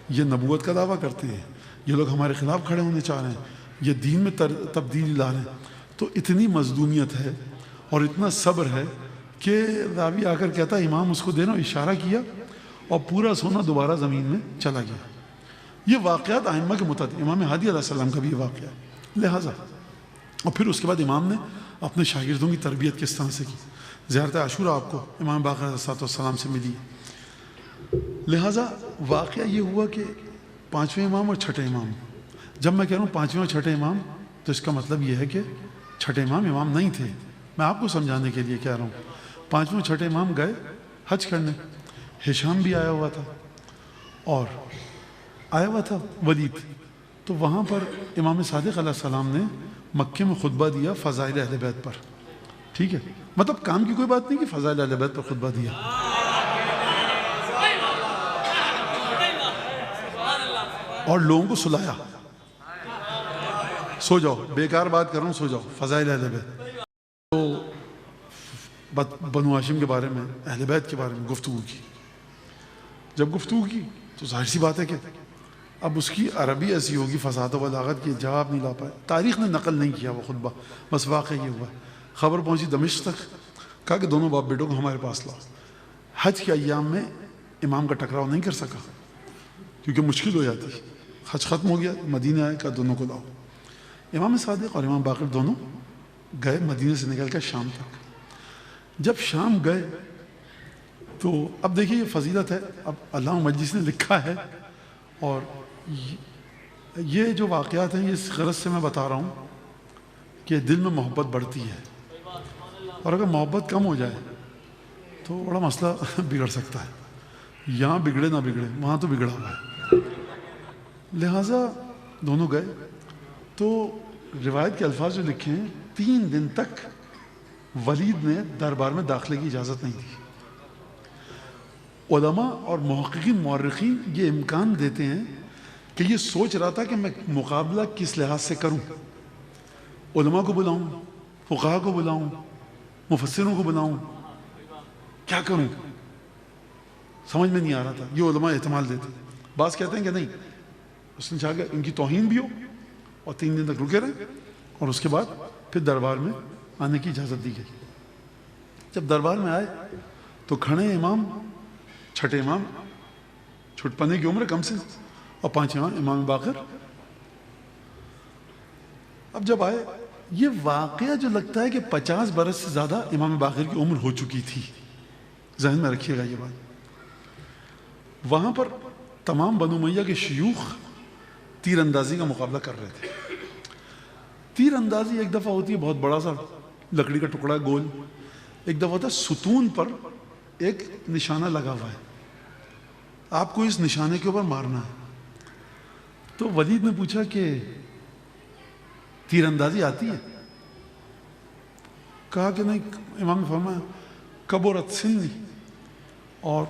[SPEAKER 1] یہ نبوت کا دعویٰ کرتے ہیں، یہ لوگ ہمارے خلاف کھڑے ہونے چاہ رہے ہیں، یہ دین میں تبدیلی لا رہے ہیں. تو اتنی مظلومیت ہے اور اتنا صبر ہے کہ راوی آ کر کہتا ہے امام اس کو دینا. اشارہ کیا اور پورا سونا دوبارہ زمین میں چلا گیا. یہ واقعات ائمہ کے متعدد، امام ہادی علیہ السلام کا بھی یہ واقعہ ہے. لہٰذا اور پھر اس کے بعد امام نے اپنے شاگردوں کی تربیت کس طرح سے کی. زیارت عاشورہ آپ کو امام باقر علیہ السلام سے ملی. لہٰذا واقعہ یہ ہوا کہ پانچویں امام اور چھٹے امام. جب میں کہہ رہا ہوں پانچویں اور چھٹے امام تو اس کا مطلب یہ ہے کہ چھٹے امام نہیں تھے. میں آپ کو سمجھانے کے لیے کہہ رہا ہوں. پانچویں چھٹے امام گئے حج کرنے. ہشام بھی آیا ہوا تھا اور آیا ہوا تھا ولید. تو وہاں پر امام صادق علیہ السلام نے مکے میں خطبہ دیا فضائل اہل بیت پر. ٹھیک ہے، مطلب کام کی کوئی بات نہیں کہ فضائل اہل بیت پر خطبہ دیا. اور لوگوں کو سلایا، سو جاؤ، بیکار بات کر رہا ہوں، سو جاؤ. فضائل اہل بیت. تو بنو ہاشم کے بارے میں، اہل بیت کے بارے میں گفتگو کی. جب گفتگو کی تو ظاہر سی بات ہے کہ اب اس کی عربی ایسی ہوگی فصاحت و بلاغت کی جواب نہیں لا پائے. تاریخ نے نقل نہیں کیا وہ خطبہ، بس واقعہ یہ ہوا. خبر پہنچی دمشق تک. کہا کہ دونوں باپ بیٹوں کو ہمارے پاس لاؤ. حج کے ایام میں امام کا ٹکراؤ نہیں کر سکا کیونکہ مشکل ہو جاتی. حج ختم ہو گیا، مدینہ آئے، کہا دونوں کو لاؤ. امام صادق اور امام باقر دونوں گئے مدینہ سے نکل کر شام تک. جب شام گئے تو اب دیکھیے یہ فضیلت ہے. اب علامہ مجلسی نے لکھا ہے اور یہ جو واقعات ہیں یہ اس غرض سے میں بتا رہا ہوں کہ دل میں محبت بڑھتی ہے، اور اگر محبت کم ہو جائے تو بڑا مسئلہ بگڑ سکتا ہے. یہاں بگڑے نہ بگڑے، وہاں تو بگڑا ہوا ہے. لہٰذا دونوں گئے تو روایت کے الفاظ جو لکھے ہیں 3 دن تک ولید نے دربار میں داخلے کی اجازت نہیں دی. علماء اور محققین مورخین یہ امکان دیتے ہیں کہ یہ سوچ رہا تھا کہ میں مقابلہ کس لحاظ سے کروں. علماء کو بلاؤں، فقہاء کو بلاؤں، مفسروں کو بلاؤں، کیا کروں؟ سمجھ میں نہیں آ رہا تھا. یہ علماء احتمال دیتے. بعض کہتے ہیں کہ نہیں, اس نے چاہا کہ ان کی توہین بھی ہو اور 3 دن تک رکے رہے, اور اس کے بعد پھر دربار میں آنے کی اجازت دی گئی. جب دربار میں آئے تو کھڑے امام, چھٹے امام, چھٹ پنے کی عمر کم سے, اور 5 امام باقر. اب جب آئے, یہ واقعہ جو لگتا ہے کہ 50 برس سے زیادہ امام باقر کی عمر ہو چکی تھی, ذہن میں رکھیے گا یہ بات. وہاں پر تمام بنو امیہ کے شیوخ تیر اندازی کا مقابلہ کر رہے تھے. تیر اندازی ایک دفعہ ہوتی ہے بہت بڑا سا لکڑی کا ٹکڑا گول, ایک دفعہ ہوتا ہے ستون پر ایک نشانہ لگا ہوا ہے, آپ کو اس نشانے کے اوپر مارنا ہے. تو ولید نے پوچھا کہ تیر اندازی آتی ہے؟ کہا کہ نہیں. امام نے فرمایا کبرت سنی, اور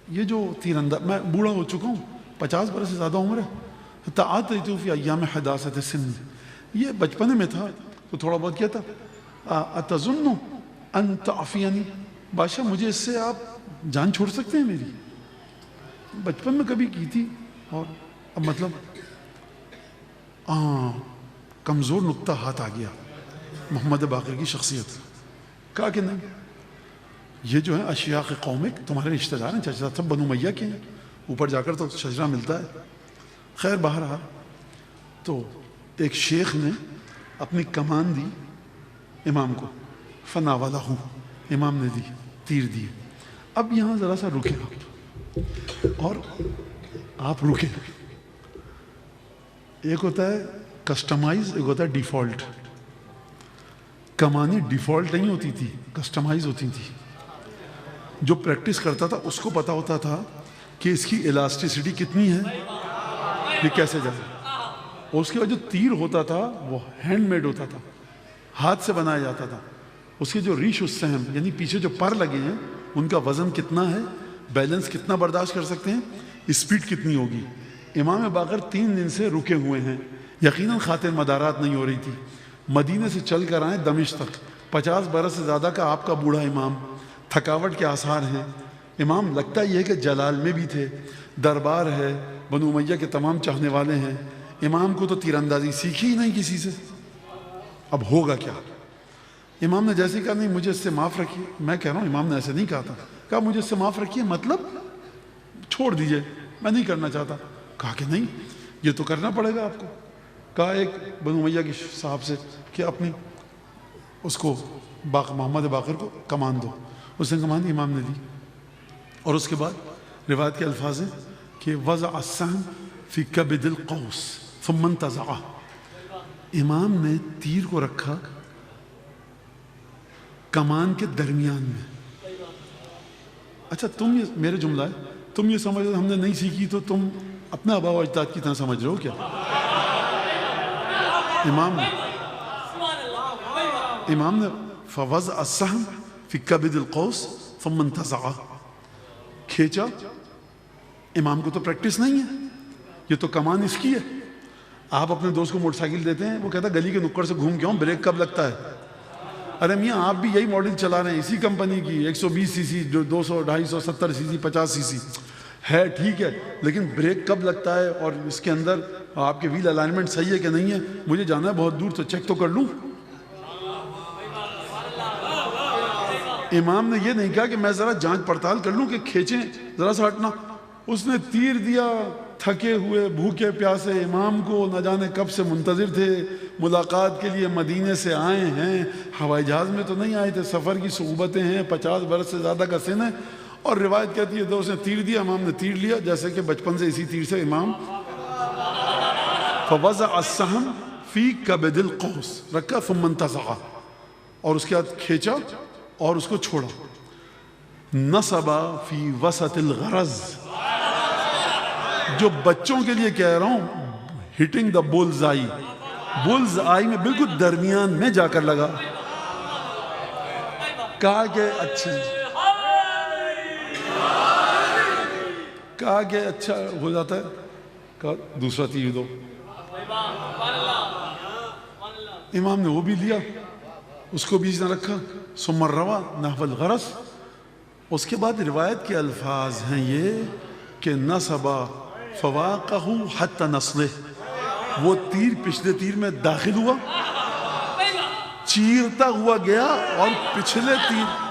[SPEAKER 1] یہ جو تیر انداز, میں بوڑھا ہو چکا ہوں, 50 برس سے زیادہ عمر ہے. تعاطیت فی ایام حداثت سن, یہ بچپنے میں تھا تو تھوڑا بہت کیا تھا. اتظن ان تعفینی, بادشاہ مجھے اس سے آپ جان چھوڑ سکتے ہیں میری؟ بچپن میں کبھی کی تھی, اور اب مطلب کمزور نقطہ ہاتھ آ گیا محمد باقر کی شخصیت. کہا کہ نہیں, یہ جو ہے اشیاق قومک, تمہارے رشتہ دار ہیں, چچا سب بنو امیہ کے ہیں, اوپر جا کر تو شجرہ ملتا ہے. خیر بہرحال تو ایک شیخ نے اپنی کمان دی امام کو, فناولہ, امام نے دی, تیر دی. اب یہاں ذرا سا رکے آپ, اور آپ رکے. ایک ہوتا ہے کسٹمائز, ایک ہوتا ہے ڈیفالٹ. کمانیں ڈیفالٹ نہیں ہوتی تھی, کسٹمائز ہوتی تھی. جو پریکٹس کرتا تھا اس کو پتا ہوتا تھا کہ اس کی الاسٹیسٹی کتنی ہے, یہ کیسے جائے. اور اس کے بعد جو تیر ہوتا تھا وہ ہینڈ میڈ ہوتا تھا, ہاتھ سے بنایا جاتا تھا. اس کے جو ریش السہم یعنی پیچھے جو پر لگے ہیں ان کا وزن کتنا ہے, بیلنس کتنا برداشت کر سکتے ہیں, اسپیڈ کتنی ہوگی. امام باقر 3 دن سے رکے ہوئے ہیں, یقیناً خاطر مدارات نہیں ہو رہی تھی. مدینے سے چل کر آئیں دمشق تک, 50 برس سے زیادہ کا آپ کا بوڑھا امام, تھکاوٹ کے آثار ہیں. امام لگتا یہ ہے کہ جلال میں بھی تھے, دربار ہے, بنو امیہ کے تمام چاہنے والے ہیں. امام کو تو تیر اندازی سیکھی ہی نہیں کسی سے, اب ہوگا کیا. امام نے جیسے کہا نہیں مجھے اس سے معاف رکھیے. میں کہہ رہا ہوں امام نے ایسے نہیں کہا تھا, کہا مجھے اس سے معاف رکھیے, مطلب چھوڑ دیجئے, میں نہیں کرنا چاہتا. کہا کہ نہیں یہ تو کرنا پڑے گا آپ کو. کہا ایک بنو امیہ کے صاحب سے کہ اپنی اس کو محمد باقر کو کمان دو. اس نے کمان دی, امام نے دی. اور اس کے بعد روایت کے الفاظ ہیں کہ وضع السهم فی کبد القوس ثم انتزعہ, امام نے تیر کو رکھا کمان کے درمیان میں. اچھا تم یہ میرے جملہ ہے, تم یہ سمجھ رہے ہم نے نہیں سیکھی تو تم اپنے آبا و اجداد کی طرح سمجھ رہے ہو کیا؟ امام نے فوضع السهم فی کبد القوس ثم انتزعہ, کھینچا. امام کو تو پریکٹس نہیں ہے, یہ تو کمان اس کی ہے. آپ اپنے دوست کو موٹر سائیکل دیتے ہیں, وہ کہتا ہے گلی کے نکڑ سے گھوم کے آؤں, بریک کب لگتا ہے. ارے میاں آپ بھی یہی ماڈل چلا رہے ہیں, اسی کمپنی کی 120 سی سی, جو 200 250 70 سی سی 50 سی سی ہے, ٹھیک ہے, لیکن بریک کب لگتا ہے اور اس کے اندر آپ کے ویل الائنمنٹ صحیح ہے کہ نہیں ہے. مجھے جانا ہے بہت دور, تو چیک تو کر لوں. امام نے یہ نہیں کہا کہ میں ذرا جانچ پڑتال کر لوں کہ کھینچیں ذرا سا ہٹنا. اس نے تیر دیا. تھکے ہوئے بھوکے پیاسے امام کو نہ جانے کب سے منتظر تھے, ملاقات کے لیے مدینے سے آئے ہیں, ہوائی جہاز میں تو نہیں آئے تھے, سفر کی صعوبتیں ہیں, 50 برس سے زیادہ کا سن ہے. اور روایت کہتی ہے اس نے تیر دیا, امام نے تیر لیا, جیسے کہ بچپن سے اسی تیر سے امام فوضع السهم فی کبد القوس رکھا ثم انتزعہ, اور اس کے بعد کھینچا اور اس کو چھوڑا. نصب فی وسط الغرض, جو بچوں کے لیے کہہ رہا ہوں, hitting the bull's eye, bull's eye میں بالکل درمیان میں جا کر لگا. کہا کہ اچھا, کہا کہ اچھا ہو جاتا ہے, کہا دوسرا تیر دو. امام نے وہ بھی لیا, اس کو بیچ نہ رکھا. ثم روا نحو الغرض, اس کے بعد روایت کے الفاظ ہیں یہ کہ نصبا فواقہ حتی نصلہ، وہ تیر پچھلے تیر میں داخل ہوا، چیرتا ہوا گیا اور پچھلے تیر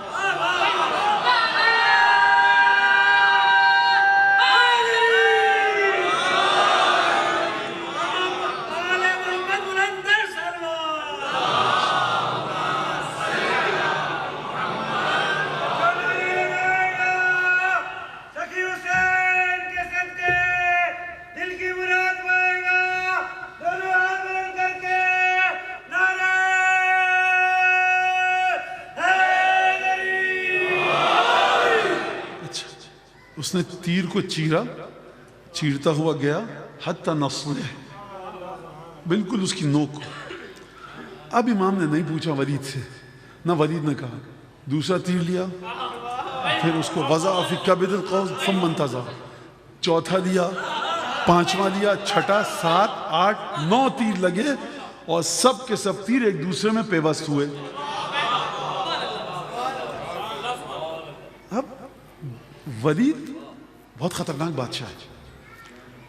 [SPEAKER 1] اس نے تیر کو چیرتا ہوا گیا حتی نصلہ، بالکل اس کی نوک۔ اب امام نے نہیں پوچھا ولید سے، نہ ولید نے کہا، دوسرا تیر لیا، پھر اس کو وضع فی کبد القوس ثم انتظر، چوتھا لیا، پانچواں لیا، چھٹا، 7 8 9 تیر لگے اور سب کے سب تیر ایک دوسرے میں پیوست ہوئے۔ اب ولید بہت خطرناک بادشاہ ہے۔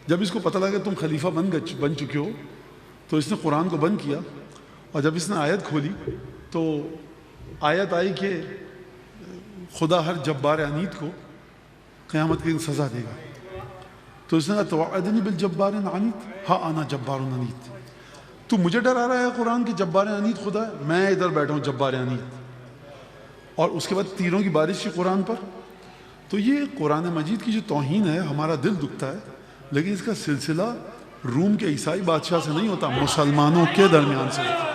[SPEAKER 1] جب اس کو پتہ لگا کہ تم خلیفہ بن چکے ہو تو اس نے قرآن کو بند کیا، اور جب اس نے آیت کھولی تو آیت آئی کہ خدا ہر جبار عنید کو قیامت کے دن سزا دے گا۔ تو اس نے کہا توعدنی بالجبار عنید، ہاں انا جبار عنید، تو مجھے ڈرا رہا ہے قرآن کہ جبار عنید خدا ہے، میں ادھر بیٹھا ہوں جبار عنید۔ اور اس کے بعد تیروں کی بارش کی قرآن پر۔ تو یہ قرآن مجید کی جو توہین ہے، ہمارا دل دکھتا ہے، لیکن اس کا سلسلہ روم کے عیسائی بادشاہ سے نہیں ہوتا، مسلمانوں کے درمیان سے ہوتا۔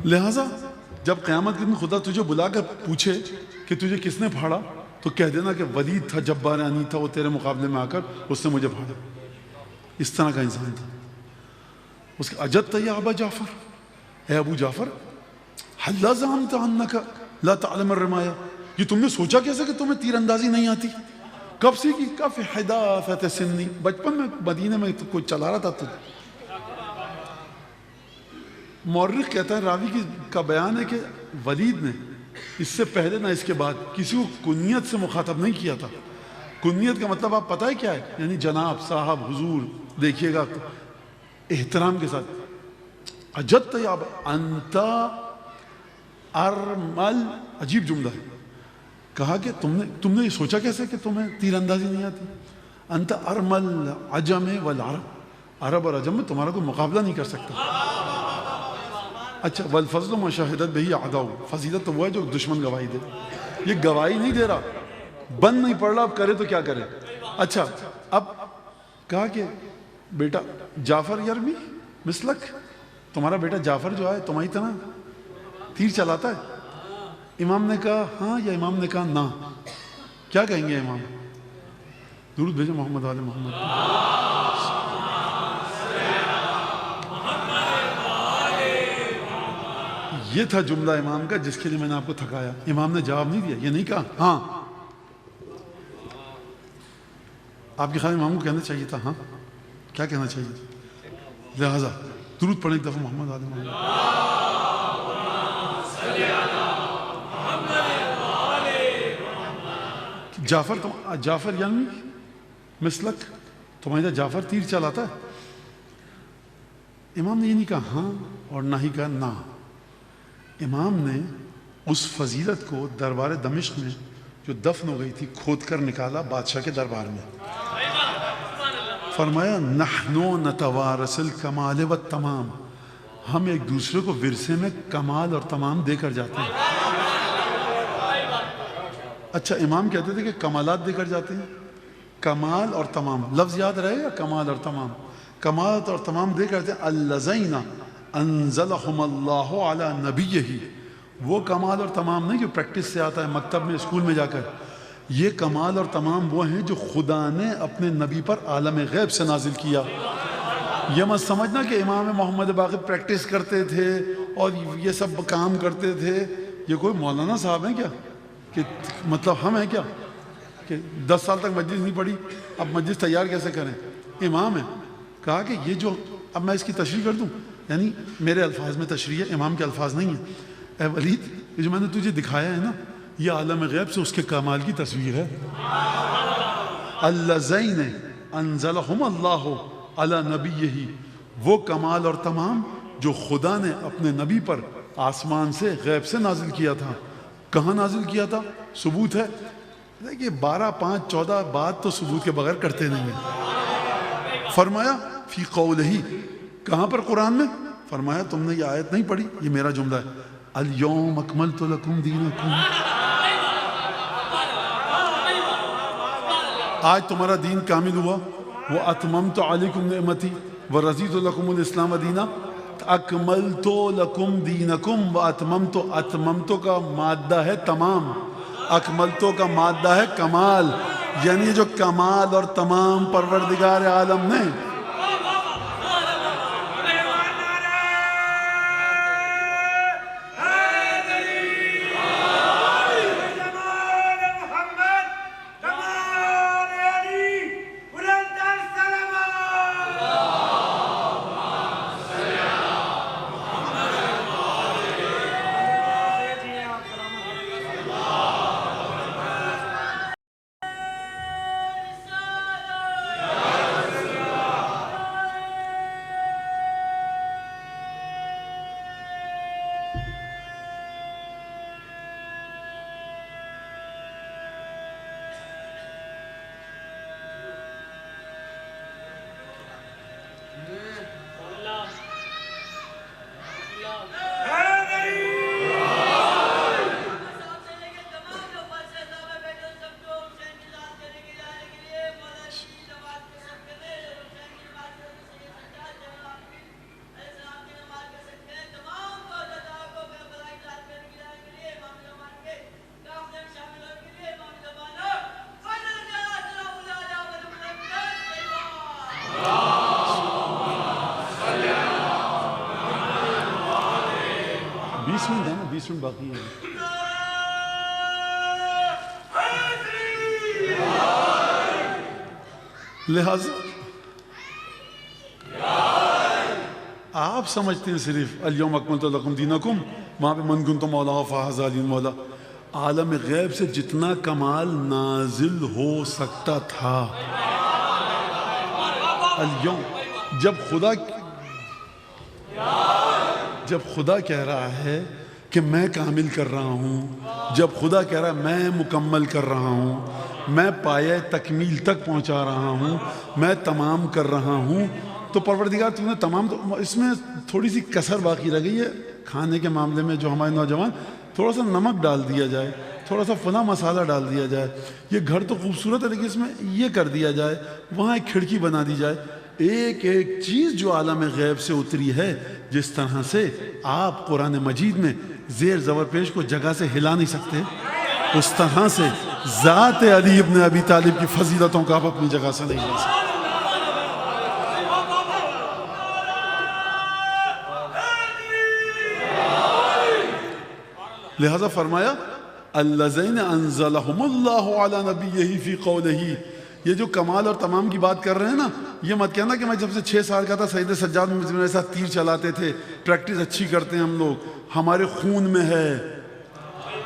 [SPEAKER 1] لہٰذا جب قیامت کے دن خدا تجھے بلا کر پوچھے کہ تجھے کس نے پھاڑا، تو کہہ دینا کہ ولید تھا، جبار عنید تھا، وہ تیرے مقابلے میں آ کر اس نے مجھے پھاڑا۔ اس طرح کا انسان تھا۔ اس کے اجدت یا ابا جعفر، اے ابو جعفر، حل زعمت انک لا تعلم الرمایہ، یہ تم نے سوچا کیسے کہ تمہیں تیر اندازی نہیں آتی؟ کب سیکھی؟ کف حداثت سنی، بچپن میں مدینے میں کوئی چلا رہا تھا تو۔ مورخ کہتا ہے، راوی کا بیان ہے کہ ولید نے اس سے پہلے نہ اس کے بعد کسی کو کنیت سے مخاطب نہیں کیا تھا۔ کنیت کا مطلب آپ پتہ ہے کیا ہے؟ یعنی جناب، صاحب، حضور، دیکھیے گا احترام کے ساتھ۔ اجدت یا انت ارمل، عجیب جملہ ہے۔ کہا کہ تم نے یہ سوچا کیسے کہ تمہیں تیر اندازی نہیں آتی؟ انت ارمل عجم والعرب، عرب اور عجم میں تمہارا کوئی مقابلہ نہیں کر سکتا۔ اچھا، والفضل ما شہدت بہ اعداؤ، فضیلت تو وہ ہے جو دشمن گواہی دے۔ یہ گواہی نہیں دے رہا، بند نہیں پڑ رہا، اب کرے تو کیا کرے۔ اچھا، اب کہا کہ بیٹا جعفر یرمی مثلک، تمہارا بیٹا جعفر جو ہے تمہاری طرح تیر چلاتا ہے؟ امام نے کہا ہاں، یا امام نے کہا نہ؟ کیا کہیں گے امام؟ درود بھیجو محمد آل محمد۔ یہ تھا جملہ امام کا جس کے لیے میں نے آپ کو تھکایا۔ امام نے جواب نہیں دیا، یہ نہیں کہا ہاں۔ آپ کے خیال امام کو کہنا چاہیے تھا ہاں؟ کیا کہنا چاہیے؟ لہذا درود پڑھیں ایک دفعہ محمد آل محمد۔ جعفر یعنی مثلک، تمہارا جعفر تیر چلاتا ہے؟ امام نے یہ نہیں کہا ہاں اور نہ ہی کہا نہ۔ امام نے اس فضیلت کو دربار دمشق میں جو دفن ہو گئی تھی کھود کر نکالا بادشاہ کے دربار میں۔ فرمایا نحنو نتوارث الکمال والتمام، ہم ایک دوسرے کو ورثے میں کمال اور تمام دے کر جاتے ہیں۔ اچھا، امام کہتے تھے کہ کمالات دے کر جاتے ہیں، کمال اور تمام، لفظ یاد رہے گا، کمال اور تمام، کمالات اور تمام دے کر جاتے ہیں۔ الذین انزلہم اللہ علی نبیہ، وہ کمال اور تمام نہیں جو پریکٹس سے آتا ہے مکتب میں اسکول میں جا کر، یہ کمال اور تمام وہ ہیں جو خدا نے اپنے نبی پر عالم غیب سے نازل کیا۔ یہ مت سمجھنا کہ امام محمد باقر پریکٹس کرتے تھے اور یہ سب کام کرتے تھے، یہ کوئی مولانا صاحب ہیں کیا کہ مطلب ہم ہیں کیا کہ 10 سال تک مجلس نہیں پڑھی، اب مجلس تیار کیسے کریں؟ امام ہے۔ کہا کہ یہ جو، اب میں اس کی تشریح کر دوں، یعنی میرے الفاظ میں تشریح ہے، امام کے الفاظ نہیں ہیں۔ اے ولید، یہ جو میں نے تجھے دکھایا ہے نا، یہ عالم غیب سے اس کے کمال کی تصویر ہے. الذین انزلہم اللہ علی نبیہ، وہ کمال اور تمام جو خدا نے اپنے نبی پر آسمان سے غیب سے نازل کیا تھا. کہاں نازل کیا تھا؟ ثبوت ہے. دیکھیے 12 5 14 بات تو ثبوت کے بغیر کرتے نہیں ہیں. فرمایا فی قولہ، کہاں پر؟ قرآن میں. فرمایا تم نے یہ آیت نہیں پڑھی، یہ میرا جملہ ہے، الیوم اکملت لکم دینکم، آج تمہارا دین کامل ہوا. واتممت علیکم نعمتی ورضیت لکم الاسلام دینا. اکملت لکم دینکم واتممت، اتممت کا مادہ ہے تمام، اکملتو کا مادہ ہے کمال، یعنی جو کمال اور تمام پروردگار عالم نے بیس منٹ باقی ہے. لہذا آپ سمجھتے ہیں صرف الیوم اکملت لکم دینکم، وہاں پہ من کنت مولا فہذا علی مولا. عالم غیب سے جتنا کمال نازل ہو سکتا تھا الیوم، جب خدا کہہ رہا ہے کہ میں کامل کر رہا ہوں، جب خدا کہہ رہا ہے میں مکمل کر رہا ہوں، میں پایہ تکمیل تک پہنچا رہا ہوں، میں تمام کر رہا ہوں، تو پروردگار تم نے تمام. تو اس میں تھوڑی سی کسر باقی رہ گئی ہے کھانے کے معاملے میں، جو ہمارے نوجوان تھوڑا سا نمک ڈال دیا جائے، تھوڑا سا فلاں مسالہ ڈال دیا جائے، یہ گھر تو خوبصورت ہے لیکن اس میں یہ کر دیا جائے، وہاں ایک کھڑکی بنا دی جائے. ایک ایک چیز جو عالم غیب سے اتری ہے، جس طرح سے آپ قرآن مجید میں زیر زبر پیش کو جگہ سے ہلا نہیں سکتے، اس طرح سے ذات علی ابن ابی طالب کی فضیلتوں کا آپ اپنی جگہ سے نہیں ہلا سکتے. لہذا فرمایا الذین انزلہم اللہ علی نبیہ فی قولہ. یہ جو کمال اور تمام کی بات کر رہے ہیں نا، یہ مت کہنا کہ میں جب سے 6 سال کا تھا سید سجاد میرے ساتھ تیر چلاتے تھے، پریکٹس اچھی کرتے ہیں ہم لوگ، ہمارے خون میں ہے.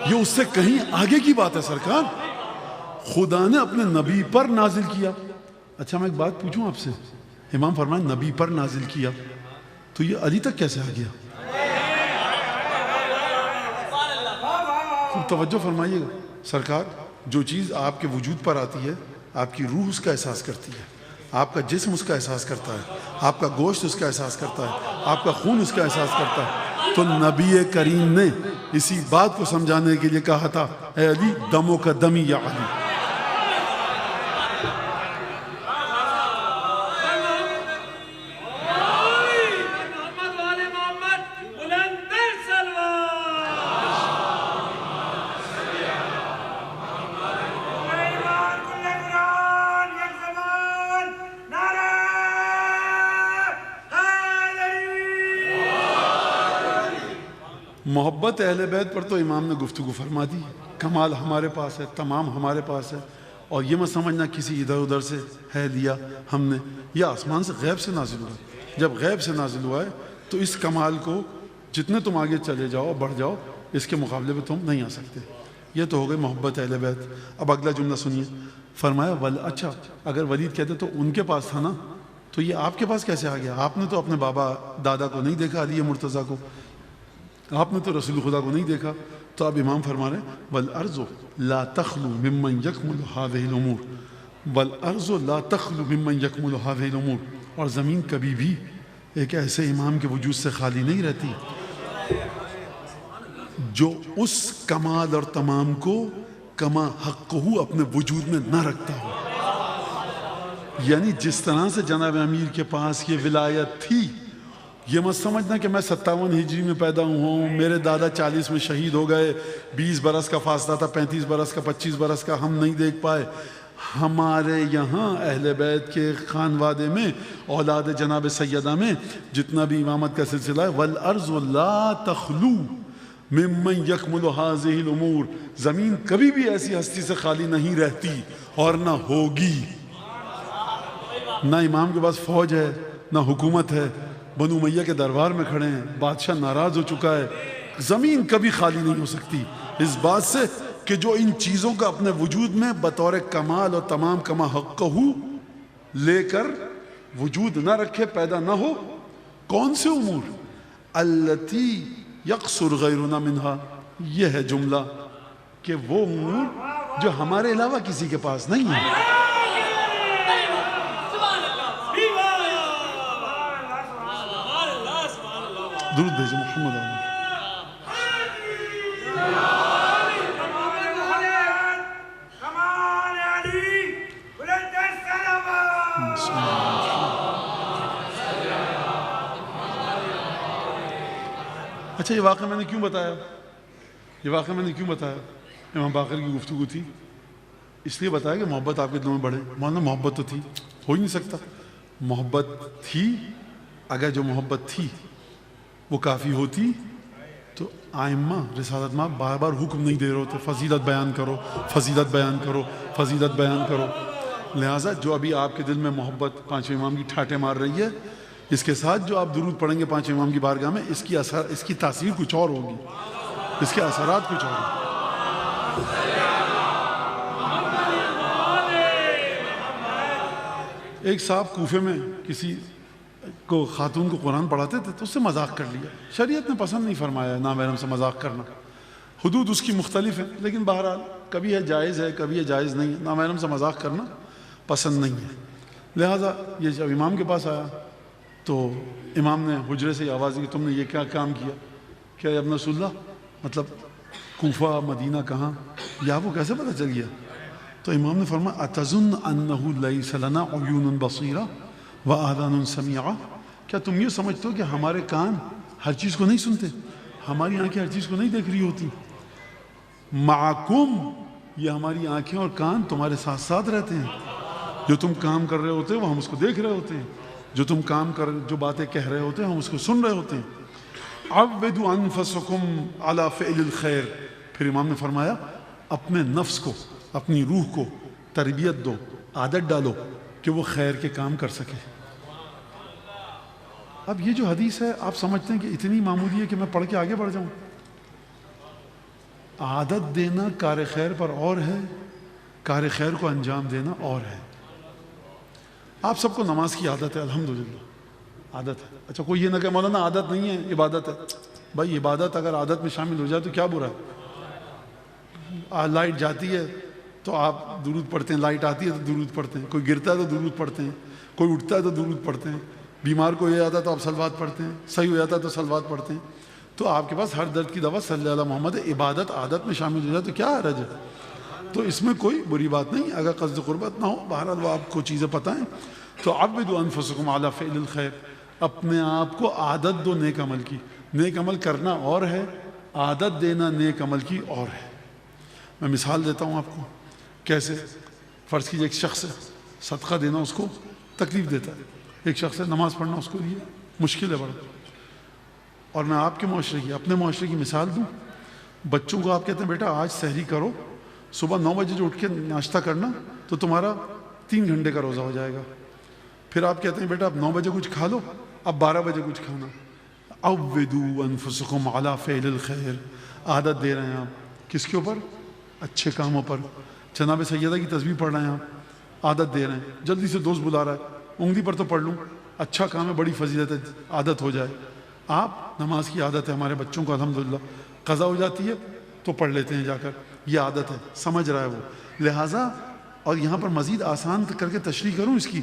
[SPEAKER 1] یہ اس سے کہیں آگے کی بات ہے سرکار. خدا نے اپنے نبی پر نازل کیا. اچھا میں ایک بات پوچھوں آپ سے، امام فرمائے نبی پر نازل کیا، تو یہ علی تک کیسے آ گیا؟ توجہ فرمائیے گا سرکار. جو چیز آپ کے وجود پر آتی ہے، آپ کی روح اس کا احساس کرتی ہے، آپ کا جسم اس کا احساس کرتا ہے، آپ کا گوشت اس کا احساس کرتا ہے، آپ کا خون اس کا احساس کرتا ہے. تو نبی کریم نے اسی بات کو سمجھانے کے لیے کہا تھا اے علی دموں کا دمی یا علی. محبت اہل بیت پر تو امام نے گفتگو فرما دی. کمال ہمارے پاس ہے، تمام ہمارے پاس ہے، اور یہ مت سمجھنا کسی ادھر ادھر سے ہے لیا ہم نے، یہ آسمان سے غیب سے نازل ہوا. جب غیب سے نازل ہوا ہے تو اس کمال کو جتنے تم آگے چلے جاؤ بڑھ جاؤ اس کے مقابلے میں تم نہیں آ سکتے. یہ تو ہو گئی محبت اہل بیت. اب اگلا جملہ سنیے. فرمایا اچھا اگر ولید کہتے تو ان کے پاس تھا نا, تو یہ آپ کے پاس کیسے آ گیا؟ آپ نے تو اپنے بابا دادا کو نہیں دیکھا, علی مرتضیٰ کو, آپ نے تو رسول خدا کو نہیں دیکھا. تو اب امام فرما رہے ہیں والارض لا تخلو ممن یکمل هذه الامور, والارض لا تخلو ممن یکمل هذه الامور, اور زمین کبھی بھی ایک ایسے امام کے وجود سے خالی نہیں رہتی جو اس کمال اور تمام کو کما حق ہو اپنے وجود میں نہ رکھتا ہو. یعنی جس طرح سے جناب امیر کے پاس یہ ولایت تھی, یہ مت سمجھنا کہ میں 57 ہجری میں پیدا ہوں, میرے دادا 40 میں شہید ہو گئے, 20 برس کا فاصلہ تھا, 35 برس کا, 25 برس کا, ہم نہیں دیکھ پائے. ہمارے یہاں اہل بیت کے خانوادے میں اولاد جناب سیدہ میں جتنا بھی امامت کا سلسلہ ہے, والارض لا تخلو ممن یکمل هذه الامور, زمین کبھی بھی ایسی ہستی سے خالی نہیں رہتی اور نہ ہوگی. نہ امام کے پاس فوج ہے, نہ حکومت ہے, بنو امیہ کے دربار میں کھڑے ہیں, بادشاہ ناراض ہو چکا ہے, زمین کبھی خالی نہیں ہو سکتی اس بات سے کہ جو ان چیزوں کا اپنے وجود میں بطور کمال اور تمام کما حق ہو لے کر وجود نہ رکھے, پیدا نہ ہو. کون سے امور؟ التی یقصر غیرنا منہا, یہ ہے جملہ کہ وہ امور جو ہمارے علاوہ کسی کے پاس نہیں ہے. درود بھیجو محمد علیہ. اچھا یہ واقعہ میں نے کیوں بتایا؟ امام باقر کی گفتگو تھی, اس لیے بتایا کہ محبت آپ کے دلوں میں بڑھے. مولانا محبت تو تھی, ہو ہی نہیں سکتا. محبت تھی, اگر جو محبت تھی وہ کافی ہوتی تو آئمہ رسالت ماں بار بار حکم نہیں دے رہے ہوتے فضیلت بیان کرو, فضیلت بیان کرو, فضیلت بیان کرو. لہٰذا جو ابھی آپ کے دل میں محبت پانچویں امام کی ٹھاٹے مار رہی ہے, اس کے ساتھ جو آپ درود پڑھیں گے پانچویں امام کی بارگاہ میں, اس کی تاثیر کچھ اور ہوگی, اس کے اثرات کچھ اور ہوگی. ایک صاحب کوفے میں کسی کو خاتون کو قرآن پڑھاتے تھے تو اس سے مذاق کر لیا. شریعت نے پسند نہیں فرمایا نامحرم سے مذاق کرنا, حدود اس کی مختلف ہیں, لیکن بہرحال کبھی ہے جائز ہے, کبھی ہے جائز نہیں ہے. نامحرم سے مذاق کرنا پسند نہیں ہے. لہٰذا یہ جب امام کے پاس آیا تو امام نے حجرے سے آواز دی کہ تم نے یہ کیا کام کیا؟ کیا ابن رسول اللہ, مطلب کوفہ مدینہ کہاں, یا وہ کیسے پتہ چل گیا؟ تو امام نے فرمایا اتظن انہ لیس لنا عیون بصیرہ وآذان سمیعہ, کیا تم یہ سمجھتے ہو کہ ہمارے کان ہر چیز کو نہیں سنتے, ہماری آنکھیں ہر چیز کو نہیں دیکھ رہی ہوتی؟ معکم, یہ ہماری آنکھیں اور کان تمہارے ساتھ ساتھ رہتے ہیں. جو تم کام کر رہے ہوتے ہیں وہ ہم اس کو دیکھ رہے ہوتے ہیں, جو تم جو باتیں کہہ رہے ہوتے ہیں ہم اس کو سن رہے ہوتے ہیں. عودوا انفسکم علی فعل الخیر, پھر امام نے فرمایا اپنے نفس کو, اپنی روح کو تربیت دو, عادت ڈالو کہ وہ خیر کے کام کر سکے. اب یہ جو حدیث ہے آپ سمجھتے ہیں کہ اتنی معمولی ہے کہ میں پڑھ کے آگے بڑھ جاؤں؟ عادت دینا کار خیر پر اور ہے, کار خیر کو انجام دینا اور ہے. آپ سب کو نماز کی عادت ہے, الحمدللہ عادت ہے. اچھا کوئی یہ نہ کہ مولانا عادت نہیں ہے عبادت ہے. بھائی عبادت اگر عادت میں شامل ہو جائے تو کیا برا ہے؟ لائٹ جاتی ہے تو آپ درود پڑھتے ہیں, لائٹ آتی ہے تو درود پڑھتے ہیں, کوئی گرتا ہے تو درود پڑھتے ہیں, کوئی اٹھتا ہے تو درود پڑھتے ہیں, بیمار کو یہ آتا ہے تو آپ صلوات پڑھتے ہیں, صحیح ہو جاتا ہے تو صلوات پڑھتے ہیں. تو آپ کے پاس ہر درد کی دوا صلی اللہ علیہ محمد ہے. عبادت عادت میں شامل ہو جائے تو کیا حرج ہے؟ تو اس میں کوئی بری بات نہیں اگر قصد قربت نہ ہو. بہرحال وہ آپ کو چیزیں پتہ ہیں. تو عبدوا انفسکم علی فعل الخیر, اپنے آپ کو عادت دو نیک عمل کی. نیک عمل کرنا اور ہے, عادت دینا نیک عمل کی اور ہے. میں مثال دیتا ہوں آپ کو کیسے. فرض کیجیے ایک شخص ہے, صدقہ دینا اس کو تکلیف دیتا ہے. ایک شخص ہے, نماز پڑھنا اس کو لیے مشکل ہے بڑا. اور میں آپ کے معاشرے کی, اپنے معاشرے کی مثال دوں. بچوں کو آپ کہتے ہیں بیٹا آج سحری کرو, صبح 9 بجے جو اٹھ کے ناشتہ کرنا تو تمہارا 3 گھنٹے کا روزہ ہو جائے گا. پھر آپ کہتے ہیں بیٹا اب 9 بجے کچھ کھا لو, اب 12 بجے کچھ کھانا. عودوا انفسکم علی فعل الخیر, عادت دے رہے ہیں آپ کس کے اوپر؟ اچھے کاموں پر. جناب سیدہ کی تسبیح پڑھ رہے ہیں آپ, عادت دے رہے ہیں. جلدی سے دوست بلا رہا ہے, انگلی پر تو پڑھ لوں, اچھا کام ہے, بڑی فضیلت ہے, عادت ہو جائے. آپ نماز کی عادت ہے, ہمارے بچوں کو الحمدللہ قضا ہو جاتی ہے تو پڑھ لیتے ہیں جا کر, یہ عادت ہے, سمجھ رہا ہے وہ. لہٰذا اور یہاں پر مزید آسان کر کے تشریح کروں اس کی,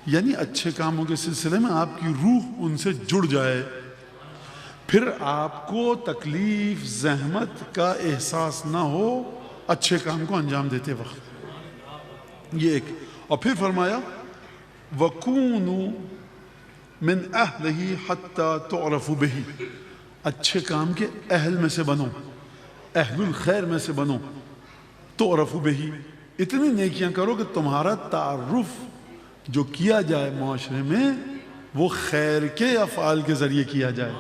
[SPEAKER 1] یعنی اچھے کاموں کے سلسلے میں آپ کی روح ان سے جڑ جائے, پھر آپ کو تکلیف زحمت کا احساس نہ ہو اچھے کام کو انجام دیتے وقت. یہ ایک. اور پھر فرمایا وَكُونُوا مِنْ أَهْلِهِ حَتَّى تُعْرَفُوا بِهِ, اچھے کام کے اہل میں سے بنو, اہل الخیر میں سے بنو. تُعْرَفُوا بِهِ, اتنی نیکیاں کرو کہ تمہارا تعارف جو کیا جائے معاشرے میں وہ خیر کے افعال کے ذریعے کیا جائے.